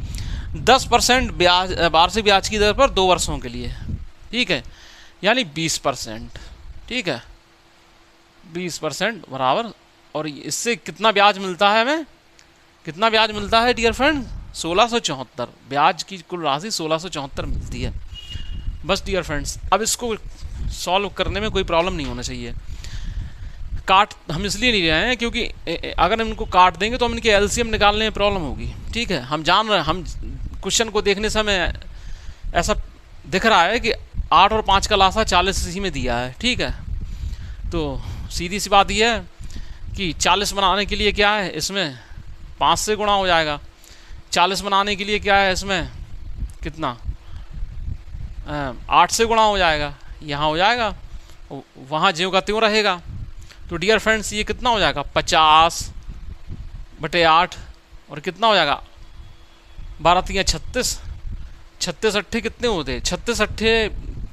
10% ब्याज, वार्षिक ब्याज की दर पर 2 वर्षों के लिए, ठीक है, यानी 20%, ठीक है, 20% बराबर। और इससे कितना ब्याज मिलता है हमें? कितना ब्याज मिलता है डियर फ्रेंड? 1674। ब्याज की कुल राशि 1674 मिलती है। बस डियर फ्रेंड्स, अब इसको सॉल्व करने में कोई प्रॉब्लम नहीं होना चाहिए। काट हम इसलिए नहीं रहे हैं क्योंकि अगर हम इनको काट देंगे तो हम इनके एलसीएम निकालने में प्रॉब्लम होगी, ठीक है। हम जान रहे हैं, हम क्वेश्चन को देखने से हमें ऐसा दिख रहा है कि 8 और 5 का लासा 40 इसी में दिया है, ठीक है। तो सीधी सी बात यह है कि 40 बनाने के लिए क्या है, इसमें 5 से गुणा हो जाएगा। 40 बनाने के लिए क्या है, इसमें कितना 8 से गुणा हो जाएगा, यहाँ हो जाएगा, वहाँ ज्यों का त्यों रहेगा। तो डियर फ्रेंड्स ये कितना हो जाएगा, 50/8 और कितना हो जाएगा 12 3 36। 36 अट्ठे कितने होते हैं? 36 अट्ठे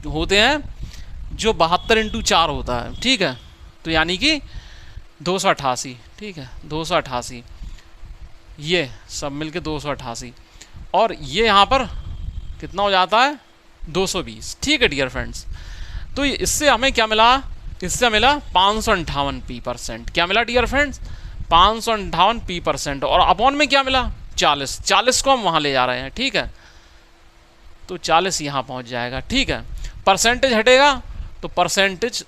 होते हैं जो 72 × 4 होता है, ठीक है। तो यानी कि 288, ठीक है, 288, ये सब मिलके 288। और ये यहाँ पर कितना हो जाता है 220, ठीक है डियर फ्रेंड्स। तो इससे हमें क्या मिला? इससे मिला 558 p%। क्या मिला डियर फ्रेंड्स? 558 p%। और अपॉन में क्या मिला? 40। 40 को हम वहाँ ले जा रहे हैं, ठीक है। तो 40 यहाँ पहुँच जाएगा, ठीक है। परसेंटेज हटेगा तो परसेंटेज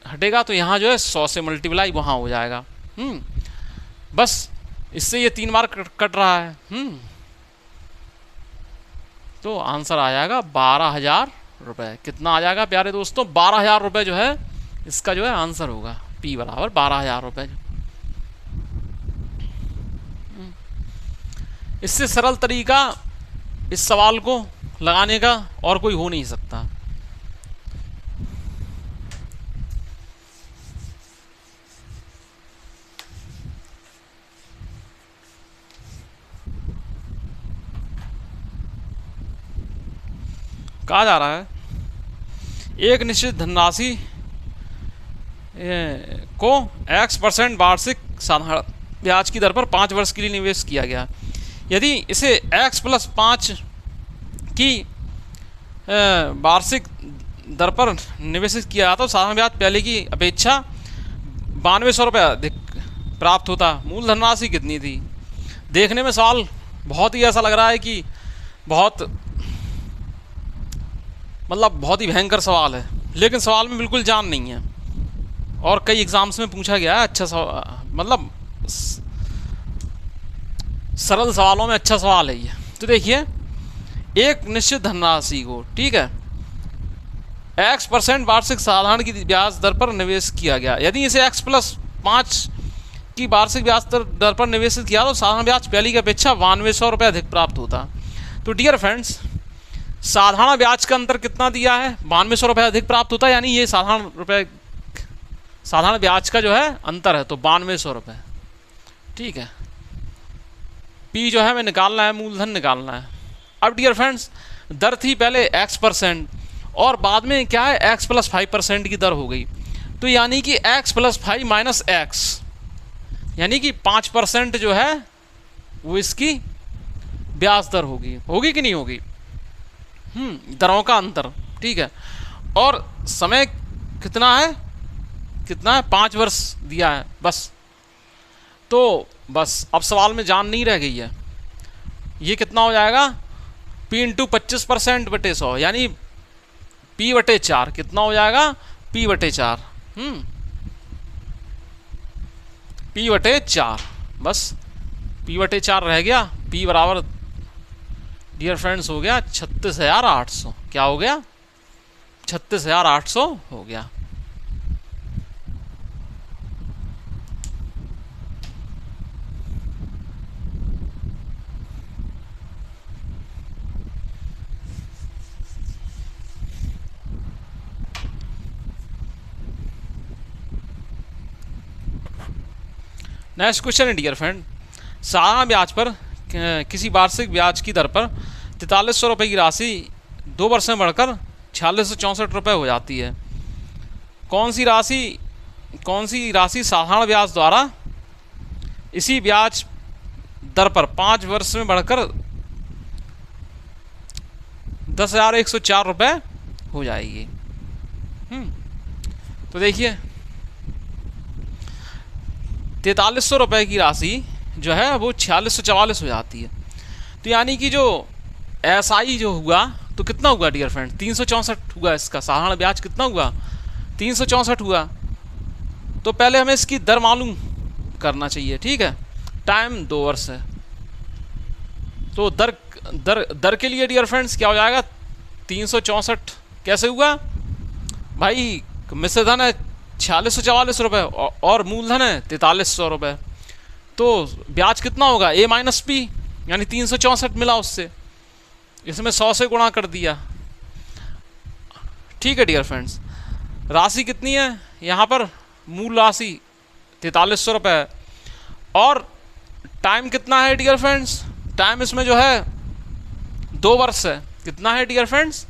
हटेगा तो यहाँ जो है 100 से मल्टीप्लाई वहाँ हो जाएगा। बस इससे ये 3 बार कट रहा है। तो आंसर आ जाएगा 12,000 रुपये। कितना आ जाएगा प्यारे दोस्तों? 12,000 रुपये जो है इसका जो है आंसर होगा। P बराबर 12,000 रुपये। इससे सरल तरीका इस सवाल को लगाने का और कोई हो नहीं सकता। कहा जा रहा है एक निश्चित धनराशि को X% वार्षिक साधारण ब्याज की दर पर 5 वर्ष के लिए निवेश किया गया। यदि इसे X + 5 की वार्षिक दर पर निवेशित किया तो साधारण ब्याज पहले की अपेक्षा 9200 रुपये अधिक प्राप्त होता। मूल धनराशि कितनी थी? देखने में सवाल बहुत ही ऐसा लग रहा है कि बहुत ही भयंकर सवाल है, लेकिन सवाल में बिल्कुल जान नहीं है और कई एग्जाम्स में पूछा गया है। अच्छा सवाल, सरल सवालों में अच्छा सवाल है ये। तो देखिए, एक निश्चित धनराशि को, ठीक है, X% वार्षिक साधारण की ब्याज दर पर निवेश किया गया। यदि इसे X + 5 की वार्षिक ब्याज दर पर निवेशित किया तो साधारण ब्याज पहली की अपेक्षा 9200 रुपये अधिक प्राप्त होता। तो डियर फ्रेंड्स, साधारण ब्याज का अंतर कितना दिया है? 9200 रुपये अधिक प्राप्त होता है, यानी ये साधारण ब्याज का जो है अंतर है, तो 9200 रुपये, ठीक है। P जो है हमें निकालना है, मूलधन निकालना है। अब डियर फ्रेंड्स, दर थी पहले X% और बाद में क्या है X + 5% की दर हो गई। तो यानी कि X + 5 - X, यानी कि 5% जो है वो इसकी ब्याज दर होगी कि नहीं होगी? दरों का अंतर, ठीक है। और समय कितना है? 5 वर्ष दिया है बस। तो बस अब सवाल में जान नहीं रह गई है। ये कितना हो जाएगा? P × 25% / 100, यानी P/4 कितना हो जाएगा? P/4, P/4, बस P/4 रह गया। P बराबर डियर फ्रेंड्स हो गया 36,800। क्या हो गया? 36,800 हो गया। नेक्स्ट क्वेश्चन है डियर फ्रेंड, साधारण ब्याज पर किसी वार्षिक ब्याज की दर पर 4300 रुपये की राशि 2 वर्ष में बढ़कर 4664 रुपये हो जाती है। कौन सी राशि साधारण ब्याज द्वारा इसी ब्याज दर पर 5 वर्ष में बढ़कर 10,104 रुपये हो जाएगी। तो देखिए 4300 रुपये की राशि जो है वो 4644 हो जाती है। तो यानी कि जो SI जो हुआ तो कितना हुआ डियर फ्रेंड, 364 हुआ। इसका साधारण ब्याज कितना हुआ, 364 हुआ। तो पहले हमें इसकी दर मालूम करना चाहिए, ठीक है। टाइम 2 वर्ष है, तो दर दर दर के लिए डियर फ्रेंड्स क्या हो जाएगा, 364 कैसे हुआ भाई, मिश्र धन है 4644 रुपये और मूलधन है 4300 रुपये। तो ब्याज कितना होगा, A माइनस P, यानी 364 मिला उससे, इसमें 100 से गुणा कर दिया, ठीक है डियर फ्रेंड्स। राशि कितनी है यहाँ पर, मूल राशि 4300 रुपये है, और टाइम कितना है डियर फ्रेंड्स, टाइम इसमें जो है 2 वर्ष है। कितना है डियर फ्रेंड्स,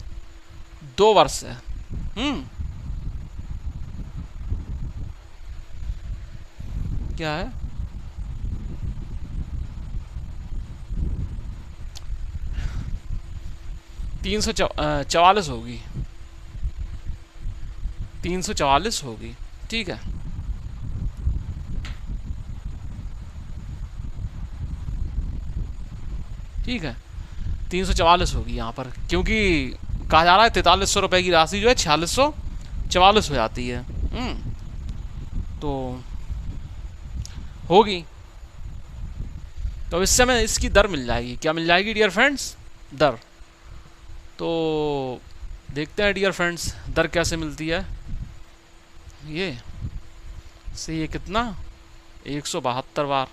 2 वर्ष है। क्या है, तीन सौ 44 होगी, 344 होगी, ठीक है। ठीक है 344 होगी यहाँ पर, क्योंकि कहा जा रहा है 4300 रुपये की राशि जो है 4644 हो जाती है। तो होगी, तो इससे हमें इसकी दर मिल जाएगी। क्या मिल जाएगी डियर फ्रेंड्स, दर। तो देखते हैं डियर फ्रेंड्स दर कैसे मिलती है। ये से ये कितना 172 बार,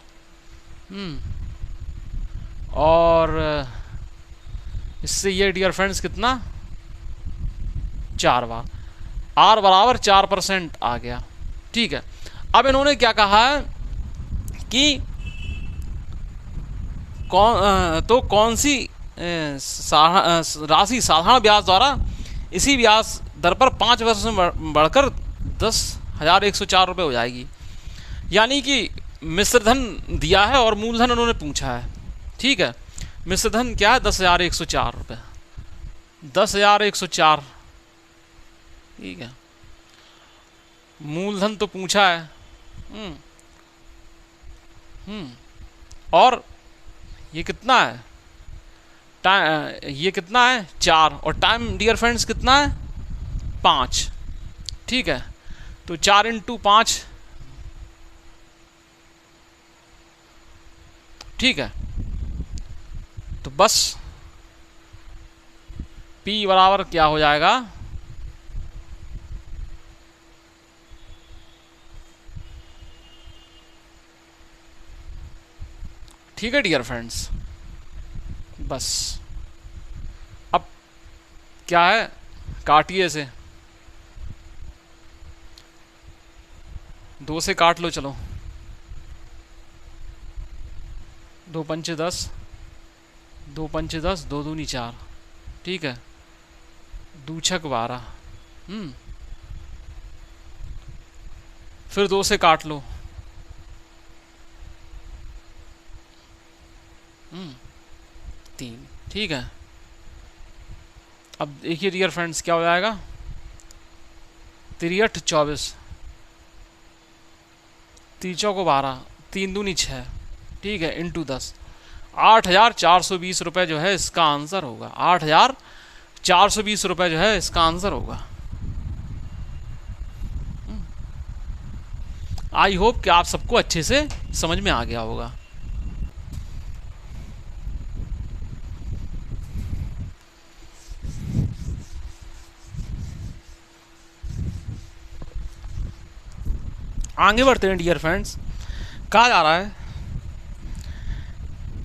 और इससे ये डियर फ्रेंड्स कितना 4 बार, R बराबर 4% आ गया, ठीक है। अब इन्होंने क्या कहा है कि कौन सी राशि साधारण ब्याज द्वारा इसी ब्याज दर पर 5 वर्ष में बढ़कर 10,104 रुपये हो जाएगी। यानी कि मिश्रधन दिया है और मूलधन उन्होंने पूछा है, ठीक है। मिश्रधन क्या है, 10,104 रुपये, 10,104, ठीक है। मूलधन तो पूछा है, और ये कितना है, ये कितना है 4, और टाइम डियर फ्रेंड्स कितना है 5, ठीक है। तो 4 × 5, ठीक है। तो बस P बराबर क्या हो जाएगा, ठीक है डियर फ्रेंड्स। बस अब क्या है, काटिए से, 2 से काट लो, चलो 2 पंचे 10, 2 पंचे 10, 2 दूनी 4, ठीक है। 2 छक 12, फिर 2 से काट लो, 3, ठीक है। अब देखिए डियर फ्रेंड्स क्या हो जाएगा, 3 × 8 = 24, 3 × 12, 3 दूनी 6, ठीक है, × 10, 8,420 रुपये जो है इसका आंसर होगा। 8,420 रुपये जो है इसका आंसर होगा। आई होप कि आप सबको अच्छे से समझ में आ गया होगा। आगे बढ़ते हैं डियर फ्रेंड्स। कहा जा रहा है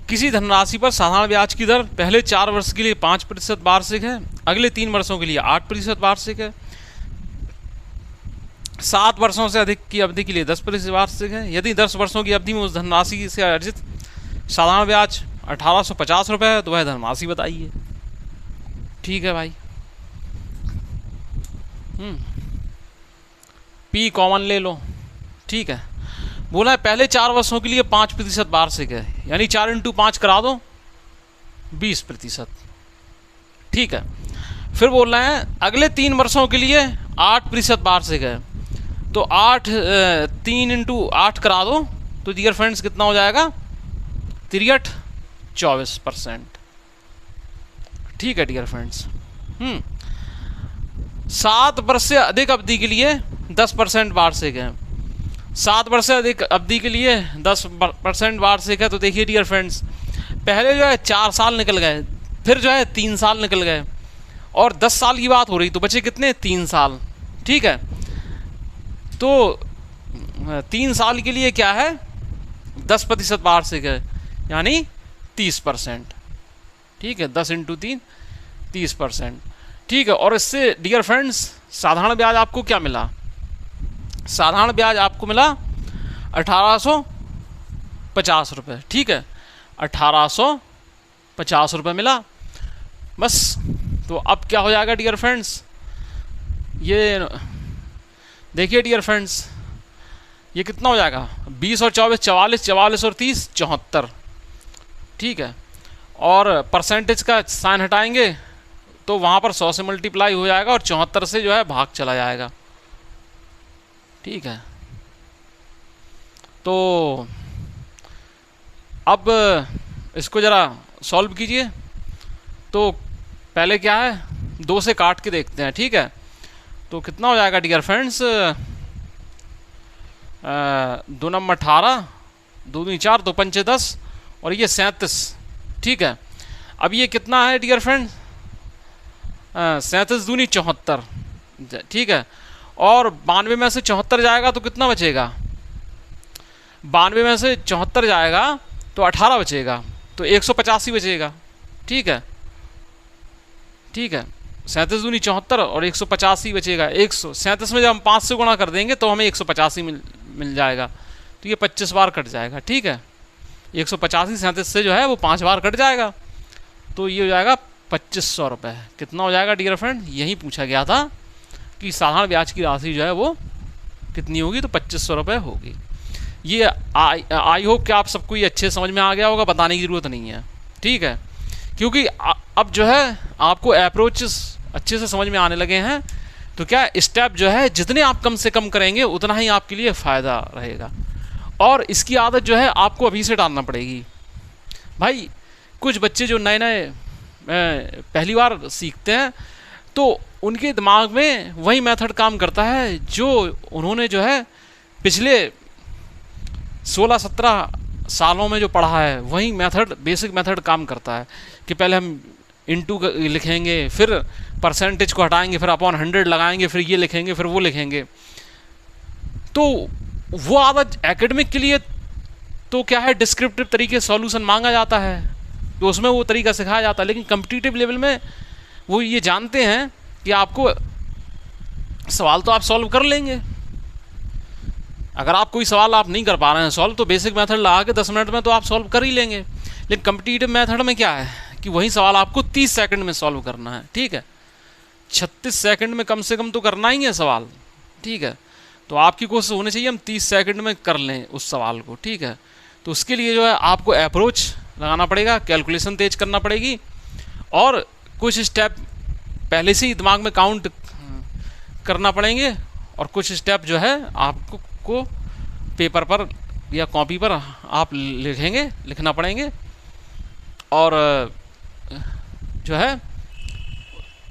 किसी धनराशि पर साधारण ब्याज की दर पहले 4 वर्ष के लिए 5% वार्षिक है, अगले 3 वर्षों के लिए 8% वार्षिक है, 7 वर्षों से अधिक की अवधि के लिए 10% वार्षिक है। यदि 10 वर्षों की अवधि में उस धनराशि से अर्जित साधारण ब्याज 1850 रुपये है तो वह धनराशि बताइए, ठीक है भाई। P कॉमन ले लो, ठीक है। बोला है पहले 4 वर्षों के लिए 5% वार्षिक है, यानी 4 इंटू 5 करा दो 20%। ठीक है। फिर बोल रहे हैं अगले 3 वर्षों के लिए 8% वार्षिक है, तो 3 इंटू 8 करा दो, तो डियर फ्रेंड्स कितना हो जाएगा 3 24%। ठीक है डियर फ्रेंड्स। 7 वर्ष से अधिक अवधि के लिए 10% वार्षिक है। 7 वर्ष से अधिक अवधि के लिए 10% वार्षिक है। तो देखिए डियर फ्रेंड्स, पहले जो है 4 साल निकल गए, फिर जो है 3 साल निकल गए, और 10 साल की बात हो रही, तो बचे कितने 3 साल। ठीक है। तो 3 साल के लिए क्या है 10% वार्षिक है, यानी 30%। ठीक है, 10 इंटू 3 30%। ठीक है। और इससे डियर फ्रेंड्स साधारण ब्याज आपको क्या मिला, साधारण ब्याज आपको मिला 1850 रुपये। ठीक है, 1850 रुपये मिला बस। तो अब क्या हो जाएगा डियर फ्रेंड्स, ये देखिए डियर फ्रेंड्स, ये कितना हो जाएगा 20 और 24 44, 44 और 30 74। ठीक है। और परसेंटेज का साइन हटाएंगे तो वहाँ पर 100 से मल्टीप्लाई हो जाएगा और 74 से जो है भाग चला जाएगा। ठीक है। तो अब इसको ज़रा सॉल्व कीजिए। तो पहले क्या है 2 से काट के देखते हैं। ठीक है। तो कितना हो जाएगा डियर फ्रेंड्स, 2 नंबर 18, 2 दूनी 4, 2 पंचे 10, और ये 37। ठीक है। अब ये कितना है डियर फ्रेंड्स, 37 दूनी 74। ठीक है। और 92 में से 74 जाएगा तो कितना बचेगा, 92 में से 74 जाएगा तो 18 बचेगा, तो 185 बचेगा। ठीक है। ठीक है, 37 दूनी 74 और 185 बचेगा। 137 में जब हम 5 से गुणा कर देंगे तो हमें 185 मिल जाएगा, तो ये 25 बार कट जाएगा। ठीक है, 185 37 से जो है वो 5 बार कट जाएगा, तो ये हो जाएगा 2500 रुपये। कितना हो जाएगा डियर फ्रेंड, यही पूछा गया था कि साधारण ब्याज की राशि जो है वो कितनी होगी, तो 2500 रुपये होगी। ये आई होप कि आप सबको ये अच्छे समझ में आ गया होगा, बताने की ज़रूरत नहीं है। ठीक है, क्योंकि अब जो है आपको अप्रोचेस अच्छे से समझ में आने लगे हैं, तो क्या स्टेप जो है जितने आप कम से कम करेंगे उतना ही आपके लिए फ़ायदा रहेगा। और इसकी आदत जो है आपको अभी से डालना पड़ेगी। भाई कुछ बच्चे जो नए नए पहली बार सीखते हैं, तो उनके दिमाग में वही मेथड काम करता है जो उन्होंने जो है पिछले 16-17 सालों में जो पढ़ा है, वही मेथड बेसिक मेथड काम करता है कि पहले हम इंटू लिखेंगे, फिर परसेंटेज को हटाएंगे, फिर अपॉन 100 लगाएंगे, फिर ये लिखेंगे, फिर वो लिखेंगे। तो वो आदत एकेडमिक के लिए तो क्या है डिस्क्रिप्टिव तरीके सॉल्यूशन मांगा जाता है, तो उसमें वो तरीका सिखाया जाता है। लेकिन कम्पिटिटिव लेवल में वो ये जानते हैं कि आपको सवाल तो आप सॉल्व कर लेंगे। अगर आप कोई सवाल आप नहीं कर पा रहे हैं सॉल्व, तो बेसिक मेथड लगा के 10 मिनट में तो आप सॉल्व कर ही लेंगे। लेकिन कम्पिटिटिव मेथड में क्या है कि वही सवाल आपको 30 सेकंड में सॉल्व करना है। ठीक है, 36 सेकंड में कम से कम तो करना ही है सवाल। ठीक है, तो आपकी कोशिश होनी चाहिए हम 30 सेकंड में कर लें उस सवाल को। ठीक है, तो उसके लिए जो है आपको अप्रोच लगाना पड़ेगा, कैलकुलेशन तेज करना पड़ेगी, और कुछ स्टेप पहले से ही दिमाग में काउंट करना पड़ेंगे, और कुछ स्टेप जो है आपको पेपर पर या कॉपी पर आप लिखना पड़ेंगे, और जो है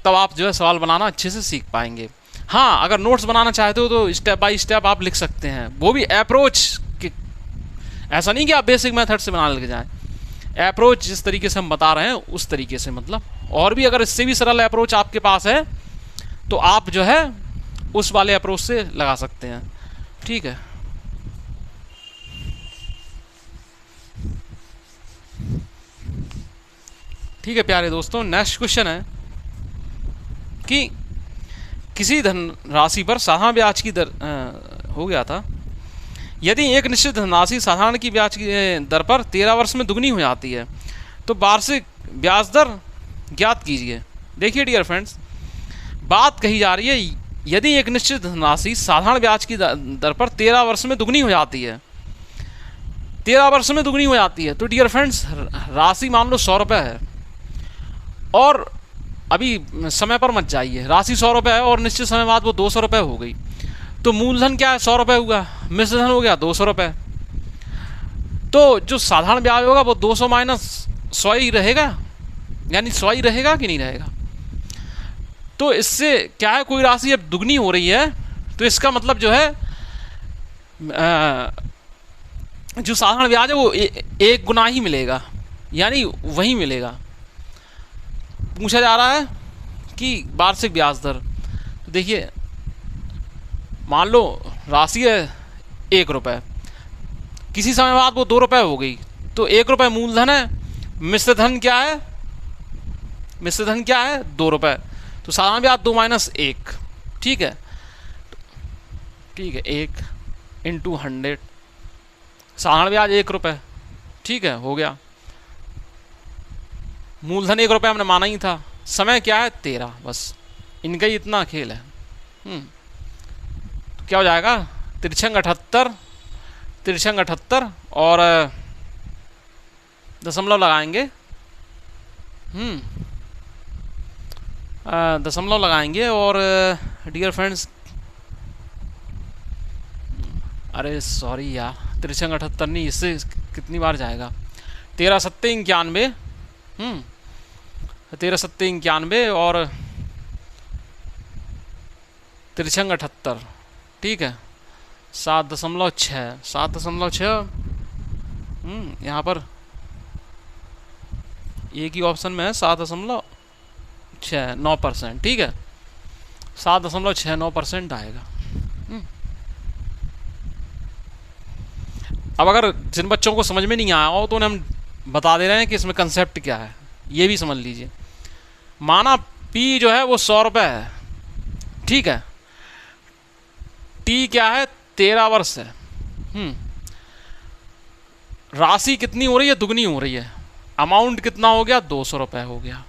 तब आप जो है सवाल बनाना अच्छे से सीख पाएंगे। हाँ, अगर नोट्स बनाना चाहते हो तो स्टेप बाय स्टेप आप लिख सकते हैं, वो भी अप्रोच के, ऐसा नहीं कि आप बेसिक मेथड से बनाने लग जाएं। अप्रोच जिस तरीके से हम बता रहे हैं उस तरीके से, मतलब और भी अगर इससे भी सरल अप्रोच आपके पास है तो आप जो है उस वाले अप्रोच से लगा सकते हैं। ठीक है, ठीक है प्यारे दोस्तों, नेक्स्ट क्वेश्चन है कि किसी धनराशि पर साधारण ब्याज की दर हो गया था। यदि एक निश्चित धनराशि साधारण की ब्याज की दर पर 13 वर्ष में दुगनी हो जाती है तो वार्षिक ब्याज दर ज्ञात कीजिए। देखिए डियर फ्रेंड्स, बात कही जा रही है यदि एक निश्चित धनराशि साधारण ब्याज की दर पर 13 वर्ष में दुगनी हो जाती है 13 वर्ष में दुगनी हो जाती है। तो डियर फ्रेंड्स, राशि मान लो 100 रुपये है और अभी समय पर मत जाइए, राशि 100 रुपये है और निश्चित समय बाद वो 200 रुपये हो गई। तो मूलधन क्या है, 100 रुपये हुआ, मिश्र धन हो गया 200 रुपये। तो जो साधारण ब्याज होगा वो 200 माइनस 100 ही रहेगा, यानी 100 ही रहेगा कि नहीं रहेगा। तो इससे क्या है, कोई राशि अब दुगनी हो रही है तो इसका मतलब जो है जो साधारण ब्याज है वो एक गुना ही मिलेगा, यानी वही मिलेगा। पूछा जा रहा है कि वार्षिक ब्याज दर, तो देखिए मान लो राशि है 1 रुपये, किसी समय बाद वो 2 रुपये हो गई, तो 1 रुपये मूलधन है, मिश्र धन क्या है, मिश्र धन क्या है 2 रुपये, तो साधारण ब्याज 2 माइनस 1, ठीक है, ठीक है 1 इंटू 100, साधारण ब्याज 1 रुपये, ठीक है हो गया। मूलधन 1 रुपये हमने माना ही था, समय क्या है 13, बस इनका ही इतना खेल है। तो क्या हो जाएगा, तिरछंग 78 और दशमलव लगाएंगे, दशमलव लगाएंगे और डियर फ्रेंड्स, अरे सॉरी यार, तिरछंग 78 नहीं, इससे कितनी बार जाएगा, 13 सत्ते 91, 13 सत्ते 91 और तिरछंग 78, ठीक है 7.6, यहाँ पर एक ही ऑप्शन में है 7.69%, ठीक है 7.69% आएगा। अब अगर जिन बच्चों को समझ में नहीं आया हो तो उन्हें हम बता दे रहे हैं कि इसमें कंसेप्ट क्या है, ये भी समझ लीजिए। माना P जो है वो 100 रुपये है, ठीक है, T क्या है 13 वर्ष है, राशि कितनी हो रही है, दुगनी हो रही है, अमाउंट कितना हो गया 200 रुपये हो गया।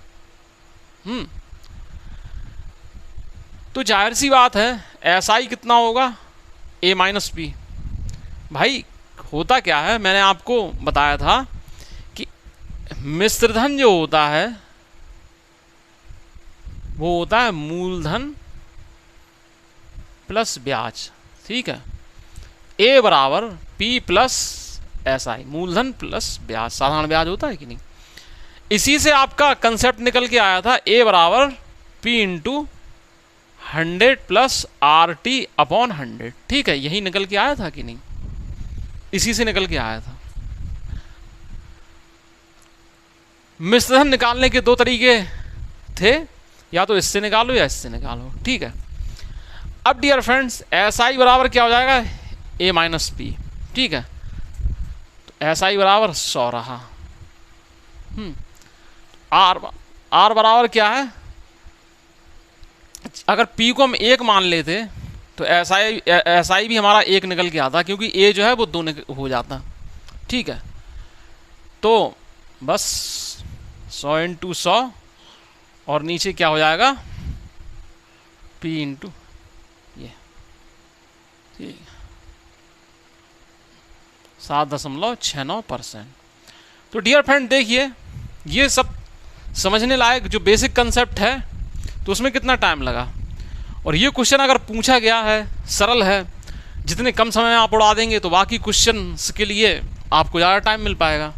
तो जाहिर सी बात है SI कितना होगा, A माइनस B। भाई होता क्या है, मैंने आपको बताया था कि मिश्रधन जो होता है वो होता है मूलधन प्लस ब्याज, ठीक है, A बराबर P प्लस SI, मूलधन प्लस ब्याज, साधारण ब्याज होता है कि नहीं। इसी से आपका कंसेप्ट निकल के आया था, A बराबर P into 100 plus RT upon 100, ठीक है, यही निकल के आया था कि नहीं, इसी से निकल के आया था। मिश्रधन निकालने के 2 तरीके थे, या तो इससे निकालो या इससे निकालो, ठीक है। अब डियर फ्रेंड्स, SI बराबर क्या हो जाएगा, A माइनस P, ठीक है, तो SI बराबर 100 रहा। R बराबर क्या है, अगर P को हम 1 मान लेते तो SI भी हमारा 1 निकल के आता, क्योंकि A जो है वो 2 हो जाता, ठीक है। तो बस 100 इंटू 100 और नीचे क्या हो जाएगा P इंटू ये, ठीक, 7.69%। तो डियर फ्रेंड देखिए, ये सब समझने लायक जो बेसिक कंसेप्ट है, तो उसमें कितना टाइम लगा, और ये क्वेश्चन अगर पूछा गया है, सरल है, जितने कम समय में आप उड़ा देंगे तो बाकी क्वेश्चन के लिए आपको ज़्यादा टाइम मिल पाएगा,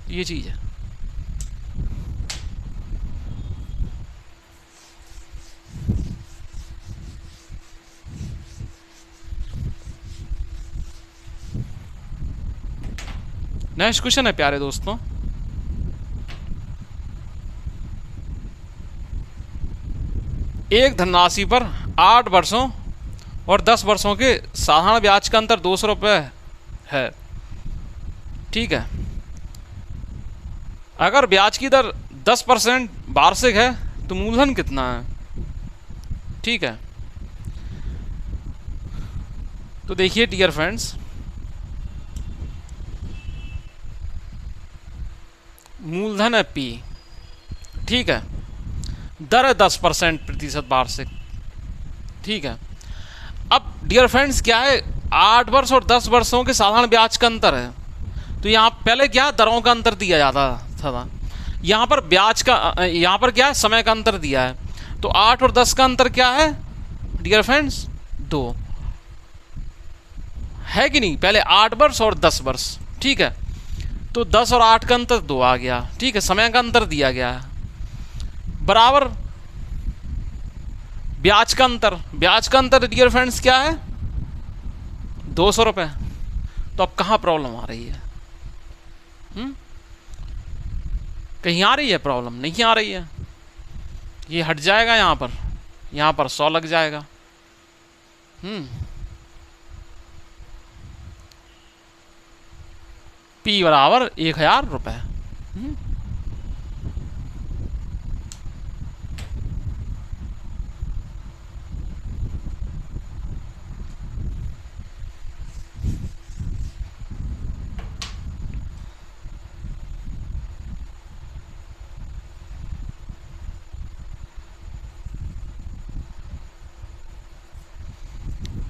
ये चीज़ है। नेक्स्ट क्वेश्चन है प्यारे दोस्तों, एक धनराशि पर 8 वर्षों और 10 वर्षों के साधारण ब्याज का अंतर 200 रुपये है, ठीक है। अगर ब्याज की दर 10% वार्षिक है तो मूलधन कितना है, ठीक है। तो देखिए डियर फ्रेंड्स, मूलधन है P, ठीक है, दर है 10% प्रतिशत वार्षिक, ठीक है। अब डियर फ्रेंड्स क्या है, 8 वर्ष और 10 वर्षों के साधारण ब्याज का अंतर है। तो यहाँ पहले क्या दरों का अंतर दिया जाता था, यहाँ पर ब्याज का, यहाँ पर क्या है समय का अंतर दिया है। तो 8 और 10 का अंतर क्या है डियर फ्रेंड्स? 2 है कि नहीं? पहले 8 वर्ष और 10 वर्ष, ठीक है। तो 10 और 8 का अंतर 2 आ गया, ठीक है, समय का अंतर दिया गया है, बराबर ब्याज का अंतर। ब्याज का अंतर डियर फ्रेंड्स क्या है? 200 रुपये। तो अब कहाँ प्रॉब्लम आ रही है? कहीं आ रही है प्रॉब्लम? नहीं आ रही है। ये हट जाएगा यहाँ पर 100 लग जाएगा। P बराबर 1000 रुपये।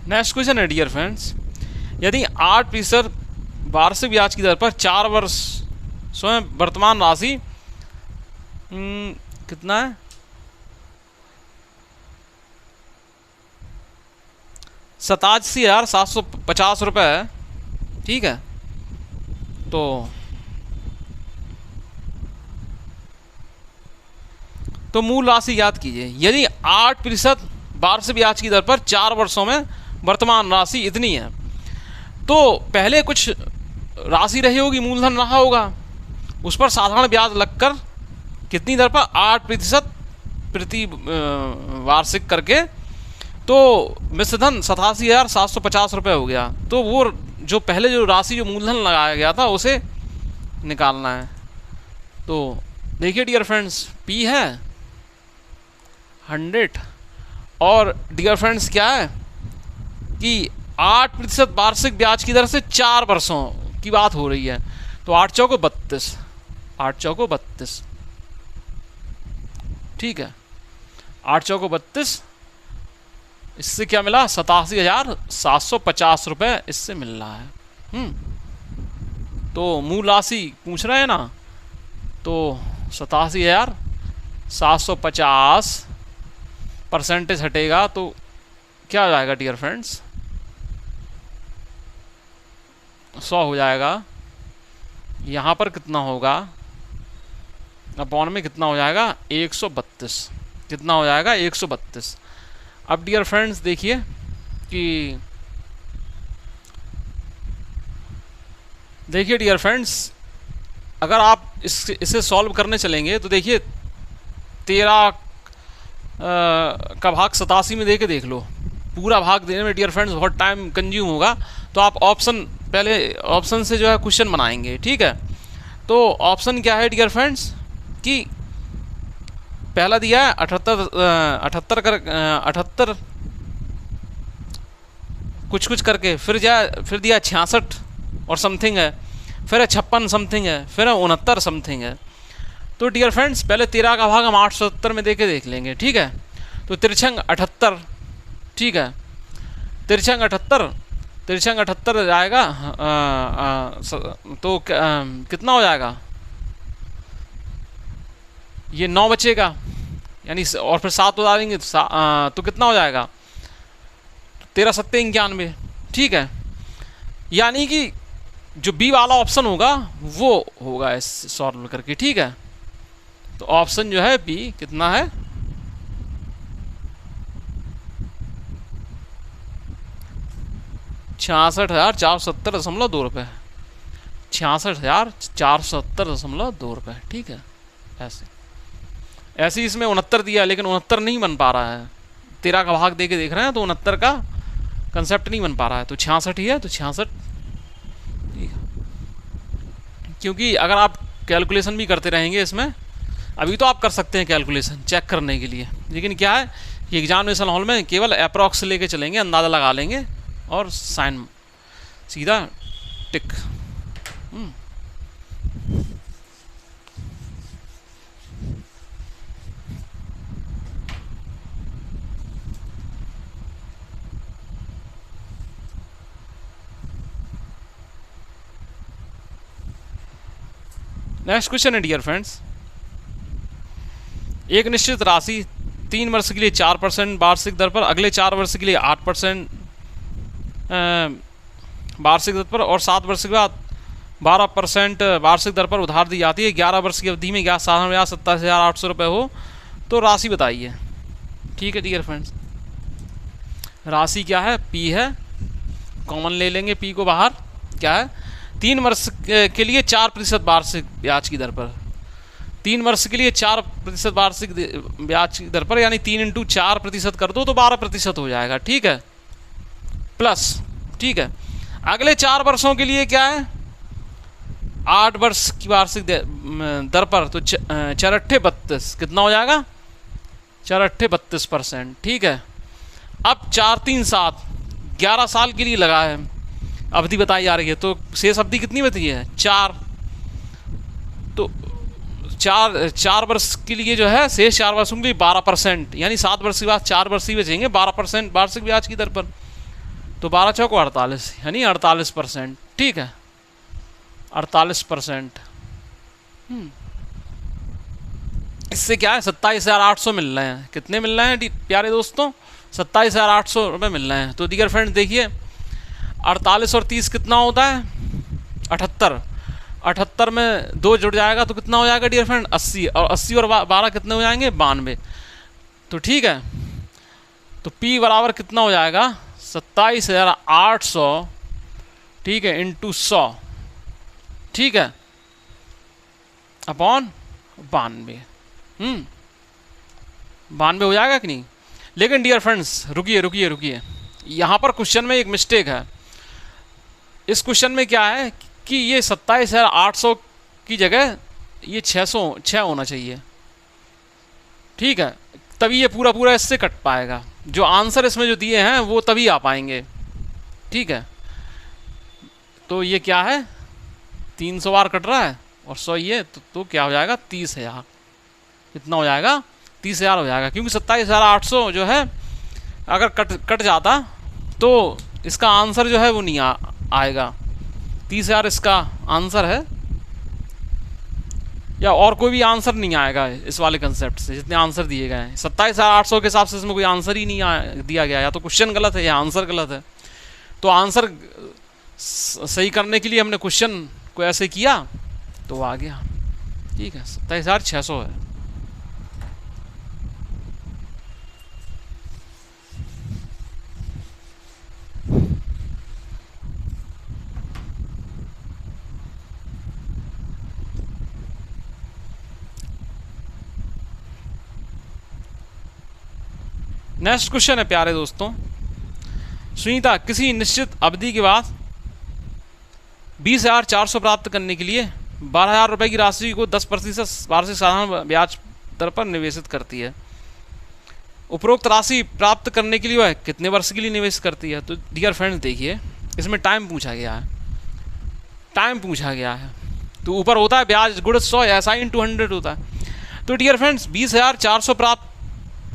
नेक्स्ट क्वेश्चन है डियर फ्रेंड्स, यदि 8% वार्षिक ब्याज की दर पर 4 वर्ष स्वयं वर्तमान राशि कितना है? 87,750 रुपये है, ठीक है। तो मूल राशि याद कीजिए। यदि 8% वार्षिक ब्याज की दर पर 4 वर्षों में वर्तमान राशि इतनी है, तो पहले कुछ राशि रही होगी, मूलधन रहा होगा, उस पर साधारण ब्याज लगकर कितनी दर पर? 8% प्रति वार्षिक करके, तो मिश्रधन 87,750 रुपये हो गया। तो वो जो पहले जो राशि जो मूलधन लगाया गया था उसे निकालना है। तो देखिए डियर फ्रेंड्स, P है 100 और डियर फ्रेंड्स क्या है कि 8% वार्षिक ब्याज की दर से 4 वर्षों की बात हो रही है। तो 8 चौको 32, 8 चौको 32, ठीक है, 8 चौको 32। इससे क्या मिला? 87,750 रुपये इससे मिल रहा है। तो मूल राशि पूछ रहे हैं ना, तो 87,750 परसेंटेज हटेगा तो क्या हो जाएगा डियर फ्रेंड्स? 100 हो जाएगा। यहाँ पर कितना होगा? अपॉन में कितना हो जाएगा? 132। कितना हो जाएगा? 132। अब डियर फ्रेंड्स देखिए कि डियर फ्रेंड्स, अगर आप इसे सॉल्व करने चलेंगे तो देखिए 13 का भाग 87 में दे के देख लो। पूरा भाग देने में डियर फ्रेंड्स बहुत टाइम कंज्यूम होगा, तो आप पहले ऑप्शन से जो है क्वेश्चन बनाएंगे, ठीक है। तो ऑप्शन क्या है डियर फ्रेंड्स कि पहला दिया है 78 कुछ करके, फिर दिया 66 और समथिंग है, फिर है 56 समथिंग है, फिर है 69 समथिंग है। तो डियर फ्रेंड्स पहले 13 का भाग हम 870 में देके देख लेंगे, ठीक है। तो 3 78, ठीक है, 3 78 आएगा। तो कितना हो जाएगा? ये 9 बचेगा, यानी और फिर 7 उड़ा देंगे तो कितना हो जाएगा? 13 सत्ते 91, ठीक है। यानी कि जो बी वाला ऑप्शन होगा वो होगा इस सॉल्व करके, ठीक है। तो ऑप्शन जो है बी कितना है? 66,470.2 रुपये, 66,470.2 रुपये, ठीक है। ऐसे इसमें 69 दिया, लेकिन 69 नहीं बन पा रहा है। 13 का भाग दे के देख रहे हैं तो 69 का कंसेप्ट नहीं बन पा रहा है, तो 66 ही है, तो 66, ठीक है। क्योंकि अगर आप कैलकुलेशन भी करते रहेंगे इसमें, अभी तो आप कर सकते हैं कैलकुलेशन चेक करने के लिए, लेकिन क्या है कि एग्जामिनेशन हॉल में केवल अप्रॉक्स लेके चलेंगे, अंदाज़ा लगा लेंगे और साइन सीधा टिक। नेक्स्ट क्वेश्चन है डियर फ्रेंड्स, एक निश्चित राशि 3 वर्ष के लिए 4% वार्षिक दर पर, अगले 4 वर्ष के लिए 8% वार्षिक दर पर और 7 वर्ष के बाद 12% वार्षिक दर पर उधार दी जाती है। 11 वर्ष की अवधि में साधारण ब्याज 27,800 रुपये हो तो राशि बताइए। ठीक है डियर फ्रेंड्स, राशि क्या है, पी है, कॉमन ले लेंगे पी को बाहर। क्या है, 3 वर्ष के लिए 4% वार्षिक ब्याज की दर पर, 3 वर्ष के लिए 4% वार्षिक ब्याज की दर पर, यानी 3 × 4% कर दो तो 12% हो जाएगा। ठीक है, प्लस, ठीक है, अगले 4 वर्षों के लिए क्या है, 8 वर्ष की वार्षिक दर पर, तो 4×8 = 32, कितना हो जाएगा, 4×8 = 32%। ठीक है, अब 4 3 7 11 साल के लिए लगा है, अवधि बताई जा रही है, तो शेष अवधि कितनी बची है, 4। तो 4 वर्ष के लिए जो है शेष 4 वर्षों के लिए 12%, यानी 7 वर्ष के बाद 4 वर्ष ही बचेंगे 12% वार्षिक ब्याज की दर पर, तो 12 × 4 = 48, यानी 48%। ठीक है, 48%। इससे क्या है, 27,800 मिल रहे हैं। कितने मिल रहे हैं प्यारे दोस्तों, 27,800 रुपये मिल रहे हैं। तो डियर फ्रेंड्स देखिए, 48 और 30 कितना होता है, 78। 78 में 2 जुड़ जाएगा तो कितना हो जाएगा डियर फ्रेंड, 80, और 80 और 12 कितने हो जाएंगे, 92। तो ठीक है, तो P बराबर कितना हो जाएगा, 27,800, ठीक है, × 100, ठीक है, अपॉन 92। 92 हो जाएगा कि नहीं। लेकिन डियर फ्रेंड्स रुकिए, यहाँ पर क्वेश्चन में एक मिस्टेक है। इस क्वेश्चन में क्या है कि ये 27,800 की जगह ये 600 होना चाहिए। ठीक है, तभी ये पूरा इससे कट पाएगा। जो आंसर इसमें जो दिए हैं वो तभी आ पाएंगे। ठीक है, तो ये क्या है, 300 बार कट रहा है और 100 ये, तो क्या हो जाएगा, 30,000। कितना हो जाएगा, 30,000 हो जाएगा, क्योंकि 27,800 जो है अगर कट जाता तो इसका आंसर जो है वो नहीं आएगा। 30,000 इसका आंसर है, या और कोई भी आंसर नहीं आएगा इस वाले कंसेप्ट से जितने आंसर दिए गए हैं। 27,800 के हिसाब से इसमें कोई आंसर ही नहीं दिया गया, या तो क्वेश्चन गलत है या आंसर गलत है। तो आंसर सही करने के लिए हमने क्वेश्चन को ऐसे किया तो आ गया। ठीक है, 27,600 है। नेक्स्ट क्वेश्चन है प्यारे दोस्तों, सुनीता किसी निश्चित अवधि के बाद 20,400 प्राप्त करने के लिए 12,000 रुपये की राशि को 10% वार्षिक साधारण ब्याज दर पर निवेशित करती है। उपरोक्त राशि प्राप्त करने के लिए वह कितने वर्ष के लिए निवेश करती है। तो डियर फ्रेंड्स देखिए, इसमें टाइम पूछा गया है, तो ऊपर होता है ब्याज गुणित 100 SI × 100 होता है। तो डियर फ्रेंड्स 20,400 प्राप्त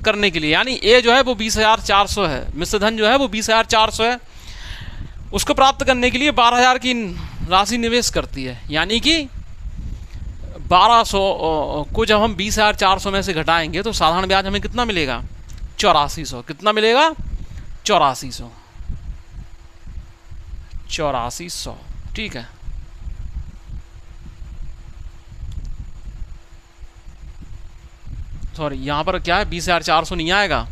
करने के लिए, यानी ए जो है वो 20,400 है, मिश्र धन जो है वो 20,400 है, उसको प्राप्त करने के लिए 12,000 की राशि निवेश करती है। यानी कि 1200 को जब हम 20,400 में से घटाएंगे तो साधारण ब्याज हमें कितना मिलेगा, 8400। कितना मिलेगा, 8400। ठीक है, सॉरी, यहाँ पर क्या है, 20,400 नहीं आएगा,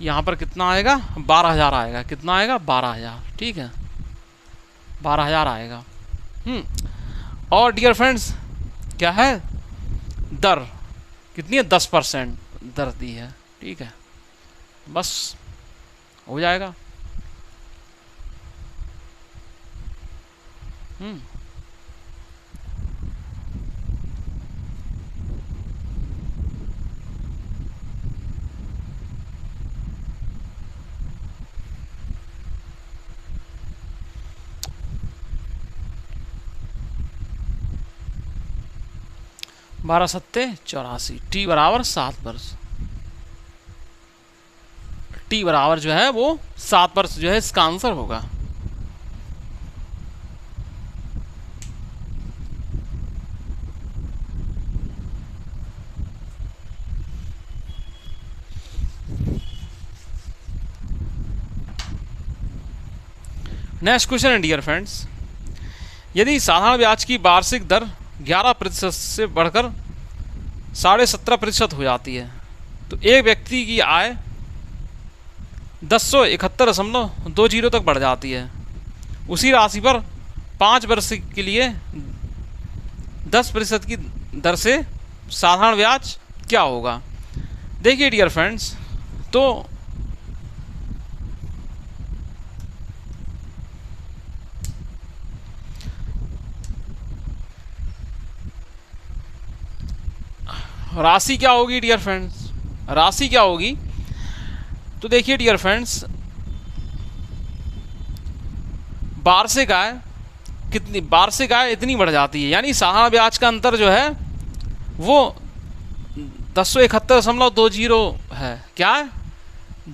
यहाँ पर कितना आएगा, 12,000 आएगा। कितना आएगा, 12,000। ठीक है, 12,000 आएगा। और डियर फ्रेंड्स क्या है, दर कितनी है, 10% दर दी है। ठीक है, बस हो जाएगा। 12 × 7 = 84। टी बराबर 7 वर्ष, टी बराबर जो है वो 7 वर्ष जो है इसका आंसर होगा। नेक्स्ट क्वेश्चन है डियर फ्रेंड्स, यदि साधारण ब्याज की वार्षिक दर 11% से बढ़कर 17.5% हो जाती है तो एक व्यक्ति की आय 1071.20 तक बढ़ जाती है। उसी राशि पर 5 वर्ष के लिए 10% की दर से साधारण ब्याज क्या होगा। देखिए डियर फ्रेंड्स, तो राशि क्या होगी डियर फ्रेंड्स, राशि क्या होगी, तो देखिए डियर फ्रेंड्स, वार्षिक आय कितनी, वार्षिक आय इतनी बढ़ जाती है, यानी साधारण ब्याज का अंतर जो है वो 1071.20 है। क्या है?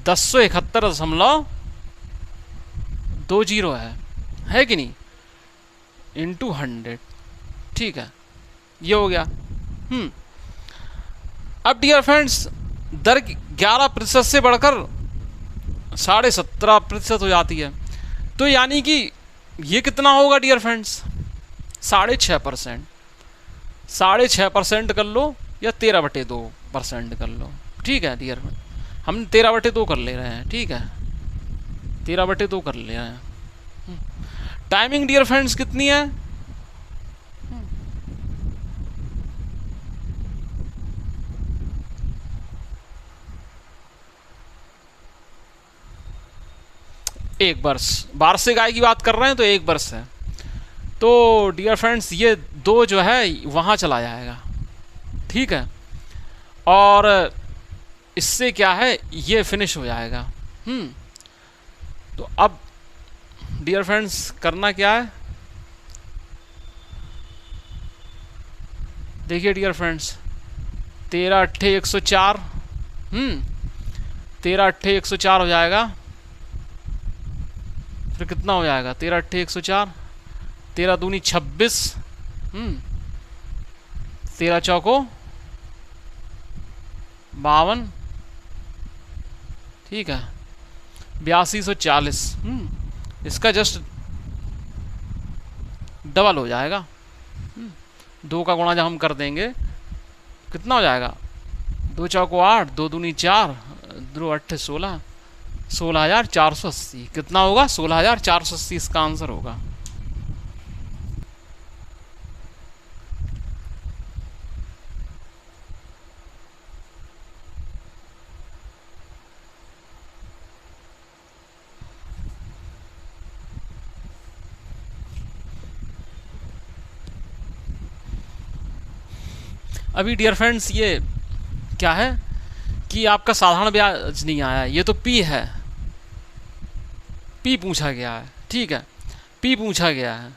1071.20 है कि नहीं, इंटू 100। ठीक है, ये हो गया। अब डियर फ्रेंड्स, दर 11% से बढ़कर 17.5% हो जाती है, तो यानी कि ये कितना होगा डियर फ्रेंड्स, 6.5%। 6.5% कर लो या 13/2% कर लो। ठीक है डियर फ्रेंड, हम 13/2 कर ले रहे हैं। ठीक है, 13/2 कर ले रहे हैं। टाइमिंग डियर फ्रेंड्स कितनी है, एक वर्ष। वार्षिक आय की बात कर रहे हैं तो 1 वर्ष है। तो डियर फ्रेंड्स, ये 2 जो है वहाँ चला जाएगा। ठीक है, और इससे क्या है, ये फिनिश हो जाएगा। तो अब डियर फ्रेंड्स करना क्या है, देखिए डियर फ्रेंड्स, 13 अट्ठे 104, 13 अट्ठे 104 हो जाएगा। फिर कितना हो जाएगा, 13 अट्ठे 104, 13 दूनी 26, 13 चौको 52, ठीक है, 8240। इसका जस्ट डबल हो जाएगा। 2 का गुणा जब हम कर देंगे कितना हो जाएगा, 2 चौको 8, 2 दूनी 4, 2 अट्ठे 16, 16,480। कितना होगा, 16,480 इसका आंसर होगा। अभी डियर फ्रेंड्स, ये क्या है कि आपका साधारण ब्याज नहीं आया, ये तो पी है, पी पूछा गया है। ठीक है, पी पूछा गया है,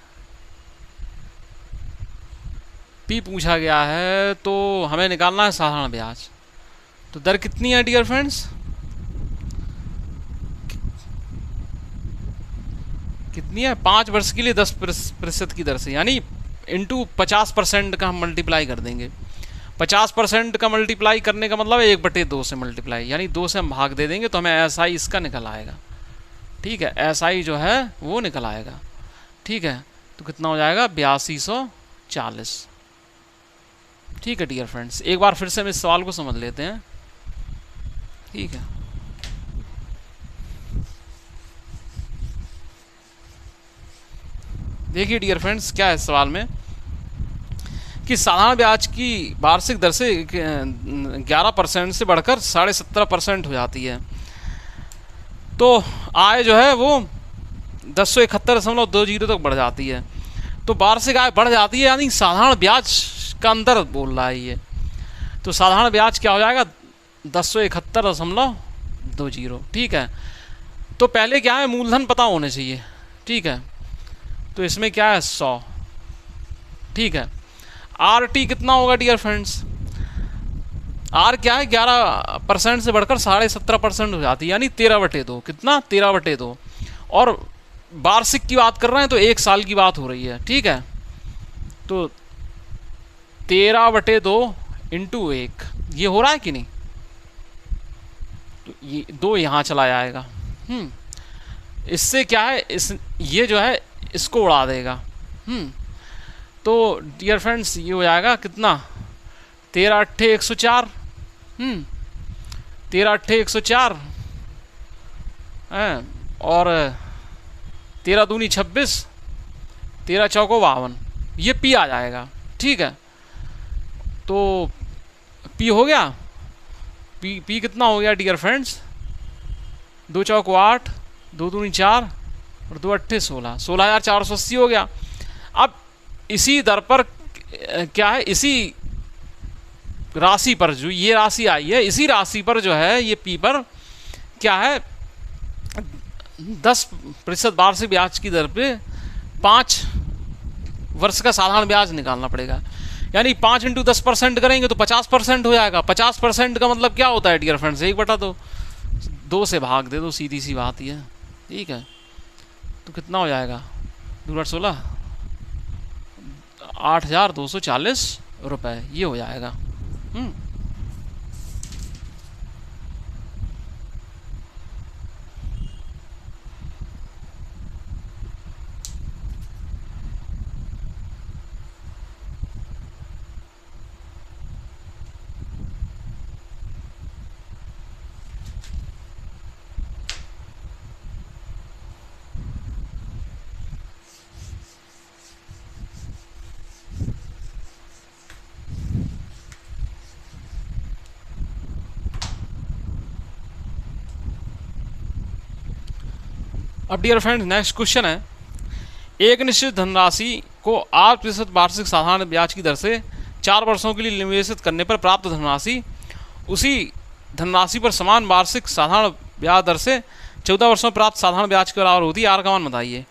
पी पूछा गया है, तो हमें निकालना है साधारण ब्याज। तो दर कितनी है डियर फ्रेंड्स, कितनी है, 5 वर्ष के लिए 10% की दर से, यानी इंटू 50% का हम मल्टीप्लाई कर देंगे। 50% का मल्टीप्लाई करने का मतलब है 1/2 से मल्टीप्लाई, यानी 2 से हम भाग दे देंगे तो हमें SI इसका निकल आएगा। ठीक है, SI जो है वो निकल आएगा। ठीक है, तो कितना हो जाएगा, 8240। ठीक है डियर फ्रेंड्स, एक बार फिर से हम इस सवाल को समझ लेते हैं। ठीक है, देखिए डियर फ्रेंड्स, क्या है सवाल में कि साधारण ब्याज की वार्षिक दर से 11% से बढ़कर 17.5% हो जाती है, तो आय जो है वो 1071.20 तक बढ़ जाती है। तो वार्षिक आय बढ़ जाती है, यानी साधारण ब्याज का अंदर बोल रहा है ये। तो साधारण ब्याज क्या हो जाएगा, 1071.20। ठीक है, तो पहले क्या है, मूलधन पता होने चाहिए। ठीक है, तो इसमें क्या है, 100। ठीक है, RT कितना होगा डियर फ्रेंड्स, R क्या है, 11% से बढ़कर 17.5% हो जाती है, यानी 13/2। कितना, 13/2। और वार्षिक की बात कर रहे हैं तो 1 साल की बात हो रही है। ठीक है, तो 13/2 इंटू 1, ये हो रहा है कि नहीं, तो ये 2 यहाँ चला जाएगा। इससे क्या है, इस ये जो है इसको उड़ा देगा। तो डियर फ्रेंड्स ये हो जाएगा कितना, 13 अट्ठे 104, 13 अट्ठे 104 हैं, और 13 दूनी 26, 13 चौको 52, ये पी आ जाएगा। ठीक है, तो पी हो गया। पी कितना हो गया डियर फ्रेंड्स, 2 चौको 8, 2 दूनी 4 और 2 अट्ठे 16, 16,480 हो गया। अब इसी दर पर क्या है, इसी राशि पर जो ये राशि आई है, इसी राशि पर जो है ये पी पर क्या है 10% वार्षिक ब्याज की दर पे 5 वर्ष का साधारण ब्याज निकालना पड़ेगा। यानी 5 × 10% करेंगे तो 50% हो जाएगा। 50% का मतलब क्या होता है डियर फ्रेंड्स, 1/2 से भाग दे दो, सीधी सी बात ही है। ठीक है, तो कितना हो जाएगा, 2 × 16, 8,240 रुपये ये हो जाएगा। अब डियर फ्रेंड्स नेक्स्ट क्वेश्चन है, एक निश्चित धनराशि को 8% वार्षिक साधारण ब्याज की दर से 4 वर्षों के लिए निवेशित करने पर प्राप्त धनराशि उसी धनराशि पर समान वार्षिक साधारण ब्याज दर से 14 वर्षों में प्राप्त साधारण ब्याज के बराबर होती है। आर का मान बताइए।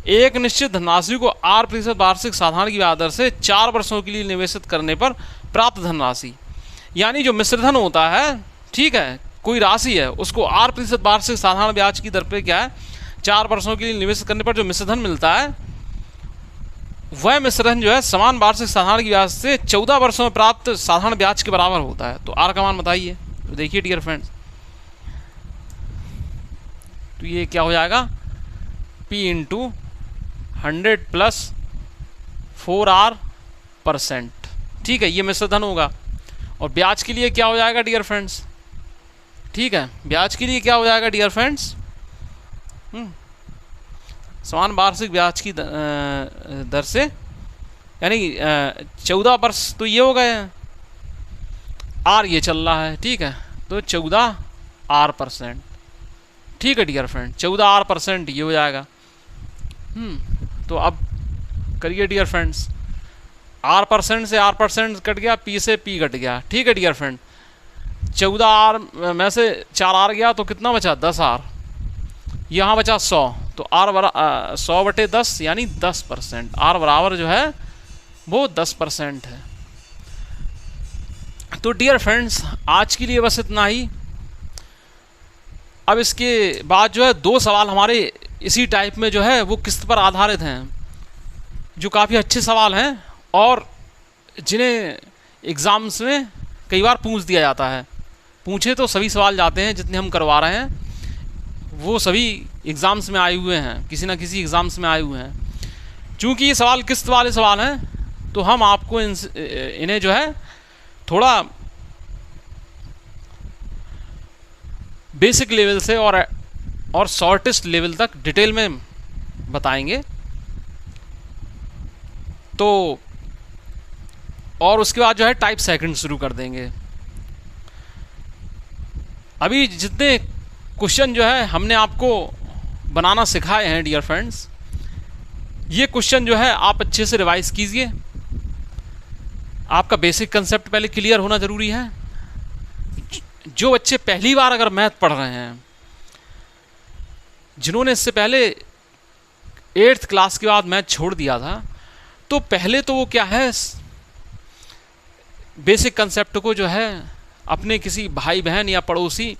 एक निश्चित धनराशि को 8% वार्षिक साधारण की ब्याज दर से 4 वर्षों के लिए निवेशित करने पर प्राप्त धनराशि, यानी जो मिश्रधन होता है, ठीक है, कोई राशि है उसको 8% वार्षिक साधारण ब्याज की दर पे क्या है 4 वर्षों के लिए निवेश करने पर जो मिश्रधन मिलता है, वह मिश्रधन जो है समान वार्षिक साधारण की ब्याज से 14 वर्षों में प्राप्त साधारण ब्याज के बराबर होता है। तो आर का मान बताइए। तो देखिए डियर फ्रेंड्स, तो ये क्या हो जाएगा, P × 100 + 4R%। ठीक है, ये मिश्रधन होगा। और ब्याज के लिए क्या हो जाएगा डियर फ्रेंड्स, ठीक है, ब्याज के लिए क्या हो जाएगा डियर फ्रेंड्स, समान वार्षिक ब्याज की दर से, यानी 14 वर्ष तो ये हो गए हैं, आर ये चल रहा है। ठीक है, तो 14R%। ठीक है डियर फ्रेंड, 14R% ये हो जाएगा। तो अब करिए डियर फ्रेंड्स, R% से R% कट गया, P से P कट गया। ठीक है डियर फ्रेंड, 14R में से 4R गया तो कितना बचा, 10R, यहाँ बचा 100, तो R 100/10 यानी 10%। R बराबर जो है वो 10% है। तो डियर फ्रेंड्स आज के लिए बस इतना ही। अब इसके बाद जो है 2 सवाल हमारे इसी टाइप में जो है वो किस्त पर आधारित हैं, जो काफ़ी अच्छे सवाल हैं और जिन्हें एग्ज़ाम्स में कई बार पूछ दिया जाता है। पूछे तो सभी सवाल जाते हैं, जितने हम करवा रहे हैं वो सभी एग्ज़ाम्स में आए हुए हैं, किसी ना किसी एग्ज़ाम्स में आए हुए हैं। चूँकि ये सवाल किस्त वाले सवाल हैं तो हम आपको इन्हें जो है थोड़ा बेसिक लेवल से और शॉर्टेस्ट लेवल तक डिटेल में बताएंगे। तो और उसके बाद जो है टाइप सेकंड शुरू कर देंगे। अभी जितने क्वेश्चन जो है हमने आपको बनाना सिखाए हैं डियर फ्रेंड्स, ये क्वेश्चन जो है आप अच्छे से रिवाइज कीजिए। आपका बेसिक कंसेप्ट पहले क्लियर होना ज़रूरी है। जो बच्चे पहली बार अगर मैथ पढ़ रहे हैं, जिन्होंने इससे पहले 8th क्लास के बाद मैथ छोड़ दिया था, तो पहले तो वो क्या है बेसिक कंसेप्ट को जो है अपने किसी भाई बहन या पड़ोसी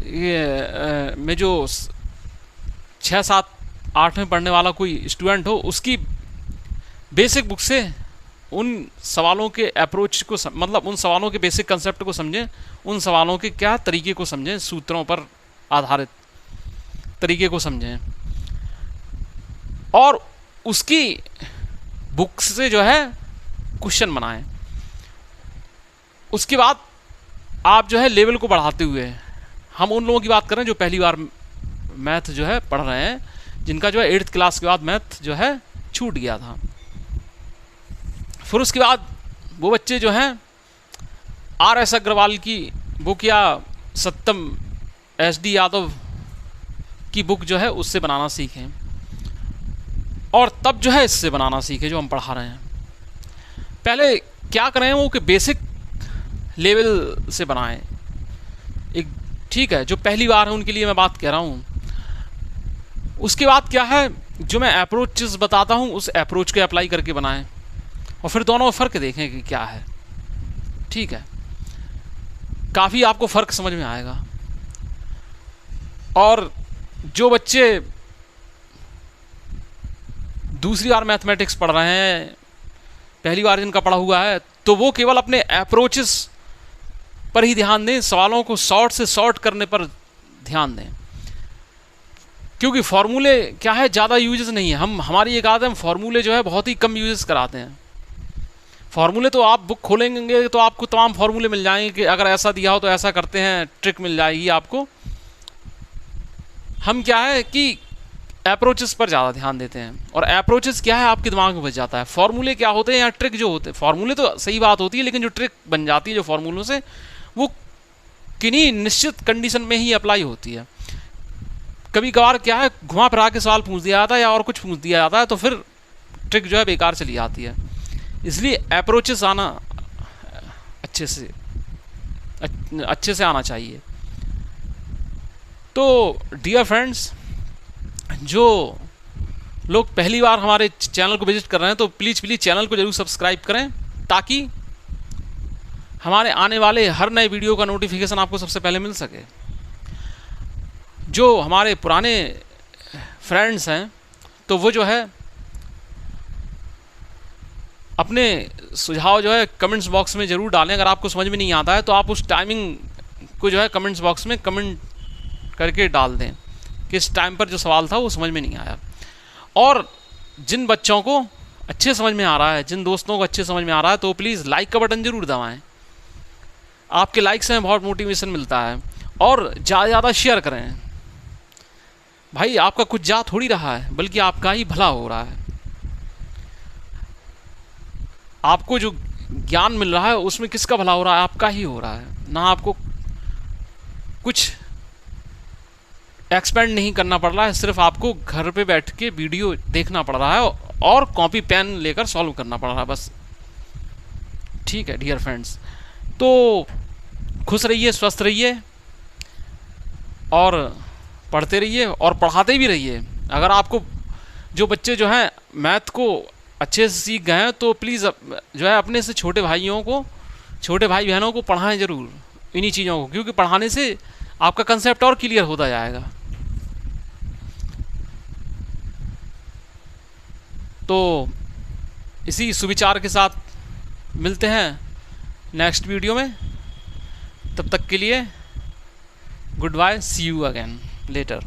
में जो 6, 7, 8 में पढ़ने वाला कोई स्टूडेंट हो, उसकी बेसिक बुक से उन सवालों के अप्रोच को मतलब उन सवालों के बेसिक कंसेप्ट को समझें, उन सवालों के क्या तरीके को समझें, सूत्रों पर आधारित तरीके को समझें और उसकी बुक से जो है क्वेश्चन बनाएं। उसके बाद आप जो है लेवल को बढ़ाते हुए, हम उन लोगों की बात कर रहे हैं जो पहली बार मैथ जो है पढ़ रहे हैं, जिनका जो है 8th क्लास के बाद मैथ जो है छूट गया था। फिर उसके बाद वो बच्चे जो हैं RS अग्रवाल की बुक या सत्यम SD यादव की बुक जो है उससे बनाना सीखें और तब जो है इससे बनाना सीखें जो हम पढ़ा रहे हैं। पहले क्या करें वो कि बेसिक लेवल से बनाएं एक, ठीक है, जो पहली बार है उनके लिए मैं बात कह रहा हूँ। उसके बाद क्या है, जो मैं अप्रोचेस बताता हूँ उस अप्रोच को अप्लाई करके बनाएं और फिर दोनों में फ़र्क देखें कि क्या है। ठीक है, काफ़ी आपको फ़र्क समझ में आएगा। और जो बच्चे दूसरी बार मैथमेटिक्स पढ़ रहे हैं, पहली बार जिनका पढ़ा हुआ है, तो वो केवल अपने अप्रोचेस पर ही ध्यान दें, सवालों को शॉर्ट से शॉर्ट करने पर ध्यान दें, क्योंकि फार्मूले क्या है ज़्यादा यूजेस नहीं है। हमारी एक आदत है, हम फार्मूले जो है बहुत ही कम यूजेस कराते हैं। फार्मूले तो आप बुक खोलेंगे तो आपको तमाम फार्मूले मिल जाएंगे कि अगर ऐसा दिया हो तो ऐसा करते हैं, ट्रिक मिल जाएगी आपको। हम क्या है कि अप्रोचेस पर ज़्यादा ध्यान देते हैं, और अप्रोचेस क्या है आपके दिमाग में बच जाता है। फार्मूले क्या होते हैं या ट्रिक जो होते हैं, फार्मूले तो सही बात होती है, लेकिन जो ट्रिक बन जाती है जो फार्मूलों से, वो किन्हीं निश्चित कंडीशन में ही अप्लाई होती है। कभी कभार क्या है घुमा फिरा के सवाल पूछ दिया जाता है या और कुछ पूछ दिया जाता है, तो फिर ट्रिक जो है बेकार चली जाती है। इसलिए अप्रोचेस आना अच्छे से आना चाहिए। तो डियर फ्रेंड्स, जो लोग पहली बार हमारे चैनल को विजिट कर रहे हैं तो प्लीज़ चैनल को जरूर सब्सक्राइब करें, ताकि हमारे आने वाले हर नए वीडियो का नोटिफिकेशन आपको सबसे पहले मिल सके। जो हमारे पुराने फ्रेंड्स हैं तो वो जो है अपने सुझाव जो है कमेंट्स बॉक्स में ज़रूर डालें। अगर आपको समझ में नहीं आता है तो आप उस टाइमिंग को जो है कमेंट्स बॉक्स में कमेंट करके डाल दें कि इस टाइम पर जो सवाल था वो समझ में नहीं आया। और जिन बच्चों को अच्छे समझ में आ रहा है, जिन दोस्तों को अच्छे समझ में आ रहा है, तो प्लीज़ लाइक का बटन ज़रूर दबाएं। आपके लाइक से हमें बहुत मोटिवेशन मिलता है। और ज़्यादा ज़्यादा शेयर करें। भाई आपका कुछ जा थोड़ी रहा है, बल्कि आपका ही भला हो रहा है। आपको जो ज्ञान मिल रहा है उसमें किसका भला हो रहा है? आपका ही हो रहा है ना। आपको कुछ एक्सपेंड नहीं करना पड़ रहा है, सिर्फ आपको घर पे बैठ के वीडियो देखना पड़ रहा है और कॉपी पेन लेकर सॉल्व करना पड़ रहा है बस। ठीक है डियर फ्रेंड्स, तो खुश रहिए, स्वस्थ रहिए और पढ़ते रहिए और पढ़ाते भी रहिए। अगर आपको जो बच्चे जो हैं मैथ को अच्छे से सीख गए हैं तो प्लीज़ जो है अपने से छोटे भाई बहनों को पढ़ाएं ज़रूर इन्हीं चीज़ों को, क्योंकि पढ़ाने से आपका कंसेप्ट और क्लियर होता जाएगा। तो इसी सुविचार के साथ मिलते हैं नेक्स्ट वीडियो में। तब तक के लिए goodbye, see you again letter.